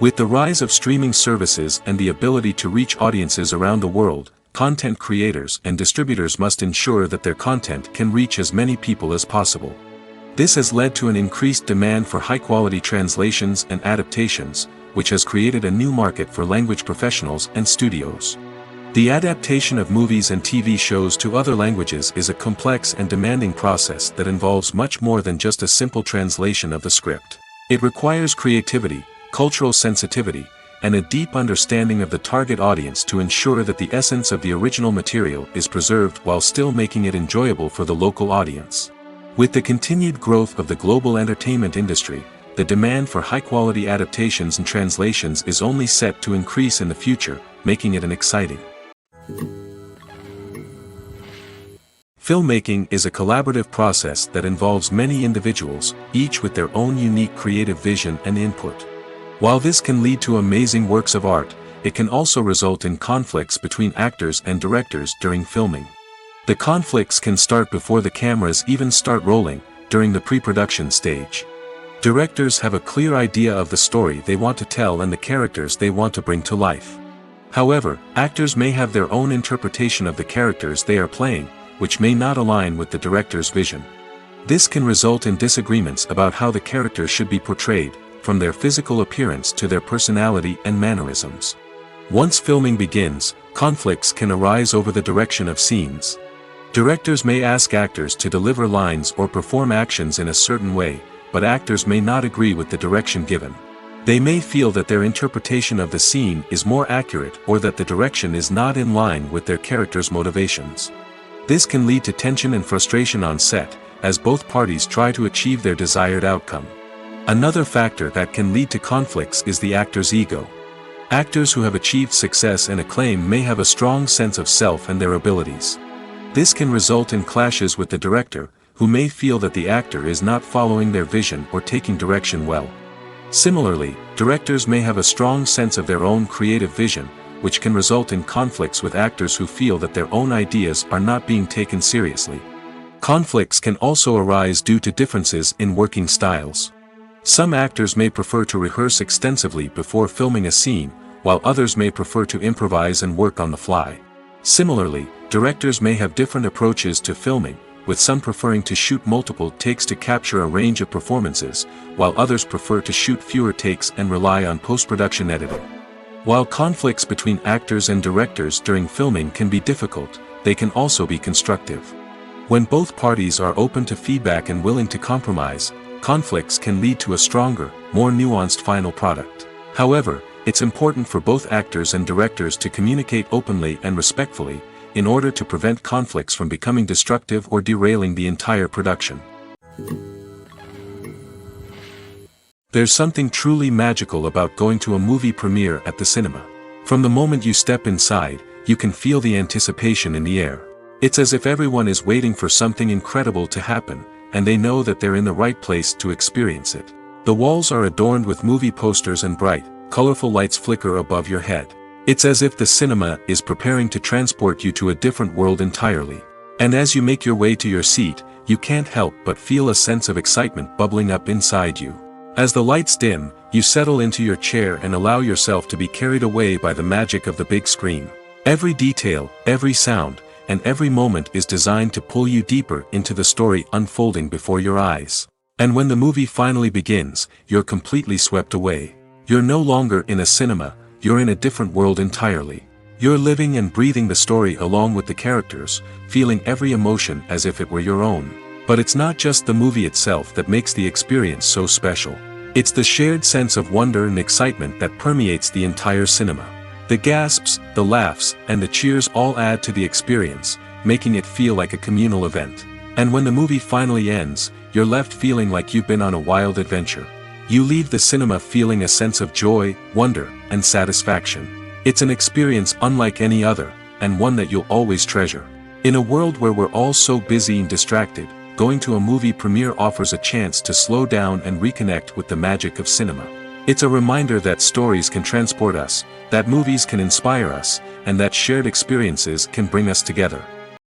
With the rise of streaming services and the ability to reach audiences around the world, content creators and distributors must ensure that their content can reach as many people as possible. This has led to an increased demand for high-quality translations and adaptations, which has created a new market for language professionals and studios. The adaptation of movies and TV shows to other languages is a complex and demanding process that involves much more than just a simple translation of the script. It requires creativity, cultural sensitivity, and a deep understanding of the target audience to ensure that the essence of the original material is preserved while still making it enjoyable for the local audience. With the continued growth of the global entertainment industry, the demand for high-quality adaptations and translations is only set to increase in the future, making it an exciting. Filmmaking is a collaborative process that involves many individuals, each with their own unique creative vision and input. While this can lead to amazing works of art, it can also result in conflicts between actors and directors during filming. The conflicts can start before the cameras even start rolling, during the pre-production stage. Directors have a clear idea of the story they want to tell and the characters they want to bring to life. However, actors may have their own interpretation of the characters they are playing, which may not align with the director's vision. This can result in disagreements about how the characters should be portrayed, from their physical appearance to their personality and mannerisms. Once filming begins, conflicts can arise over the direction of scenes. Directors may ask actors to deliver lines or perform actions in a certain way, but actors may not agree with the direction given. They may feel that their interpretation of the scene is more accurate or that the direction is not in line with their character's motivations. This can lead to tension and frustration on set, as both parties try to achieve their desired outcome. Another factor that can lead to conflicts is the actor's ego. Actors who have achieved success and acclaim may have a strong sense of self and their abilities. This can result in clashes with the director, who may feel that the actor is not following their vision or taking direction well. Similarly, directors may have a strong sense of their own creative vision, which can result in conflicts with actors who feel that their own ideas are not being taken seriously. Conflicts can also arise due to differences in working styles. Some actors may prefer to rehearse extensively before filming a scene, while others may prefer to improvise and work on the fly. Similarly, directors may have different approaches to filming, with some preferring to shoot multiple takes to capture a range of performances, while others prefer to shoot fewer takes and rely on post-production editing. While conflicts between actors and directors during filming can be difficult, they can also be constructive. When both parties are open to feedback and willing to compromise, conflicts can lead to a stronger, more nuanced final product. However, it's important for both actors and directors to communicate openly and respectfully, in order to prevent conflicts from becoming destructive or derailing the entire production. There's something truly magical about going to a movie premiere at the cinema. From the moment you step inside, you can feel the anticipation in the air. It's as if everyone is waiting for something incredible to happen, and they know that they're in the right place to experience it. The walls are adorned with movie posters and bright, colorful lights flicker above your head. It's as if the cinema is preparing to transport you to a different world entirely. And as you make your way to your seat, you can't help but feel a sense of excitement bubbling up inside you. As the lights dim, you settle into your chair and allow yourself to be carried away by the magic of the big screen. Every detail, every sound, and every moment is designed to pull you deeper into the story unfolding before your eyes. And when the movie finally begins, you're completely swept away. You're no longer in a cinema, you're in a different world entirely. You're living and breathing the story along with the characters, feeling every emotion as if it were your own. But it's not just the movie itself that makes the experience so special. It's the shared sense of wonder and excitement that permeates the entire cinema. The gasps, the laughs, and the cheers all add to the experience, making it feel like a communal event. And when the movie finally ends, you're left feeling like you've been on a wild adventure. You leave the cinema feeling a sense of joy, wonder, and satisfaction. It's an experience unlike any other, and one that you'll always treasure. In a world where we're all so busy and distracted, going to a movie premiere offers a chance to slow down and reconnect with the magic of cinema. It's a reminder that stories can transport us, that movies can inspire us, and that shared experiences can bring us together.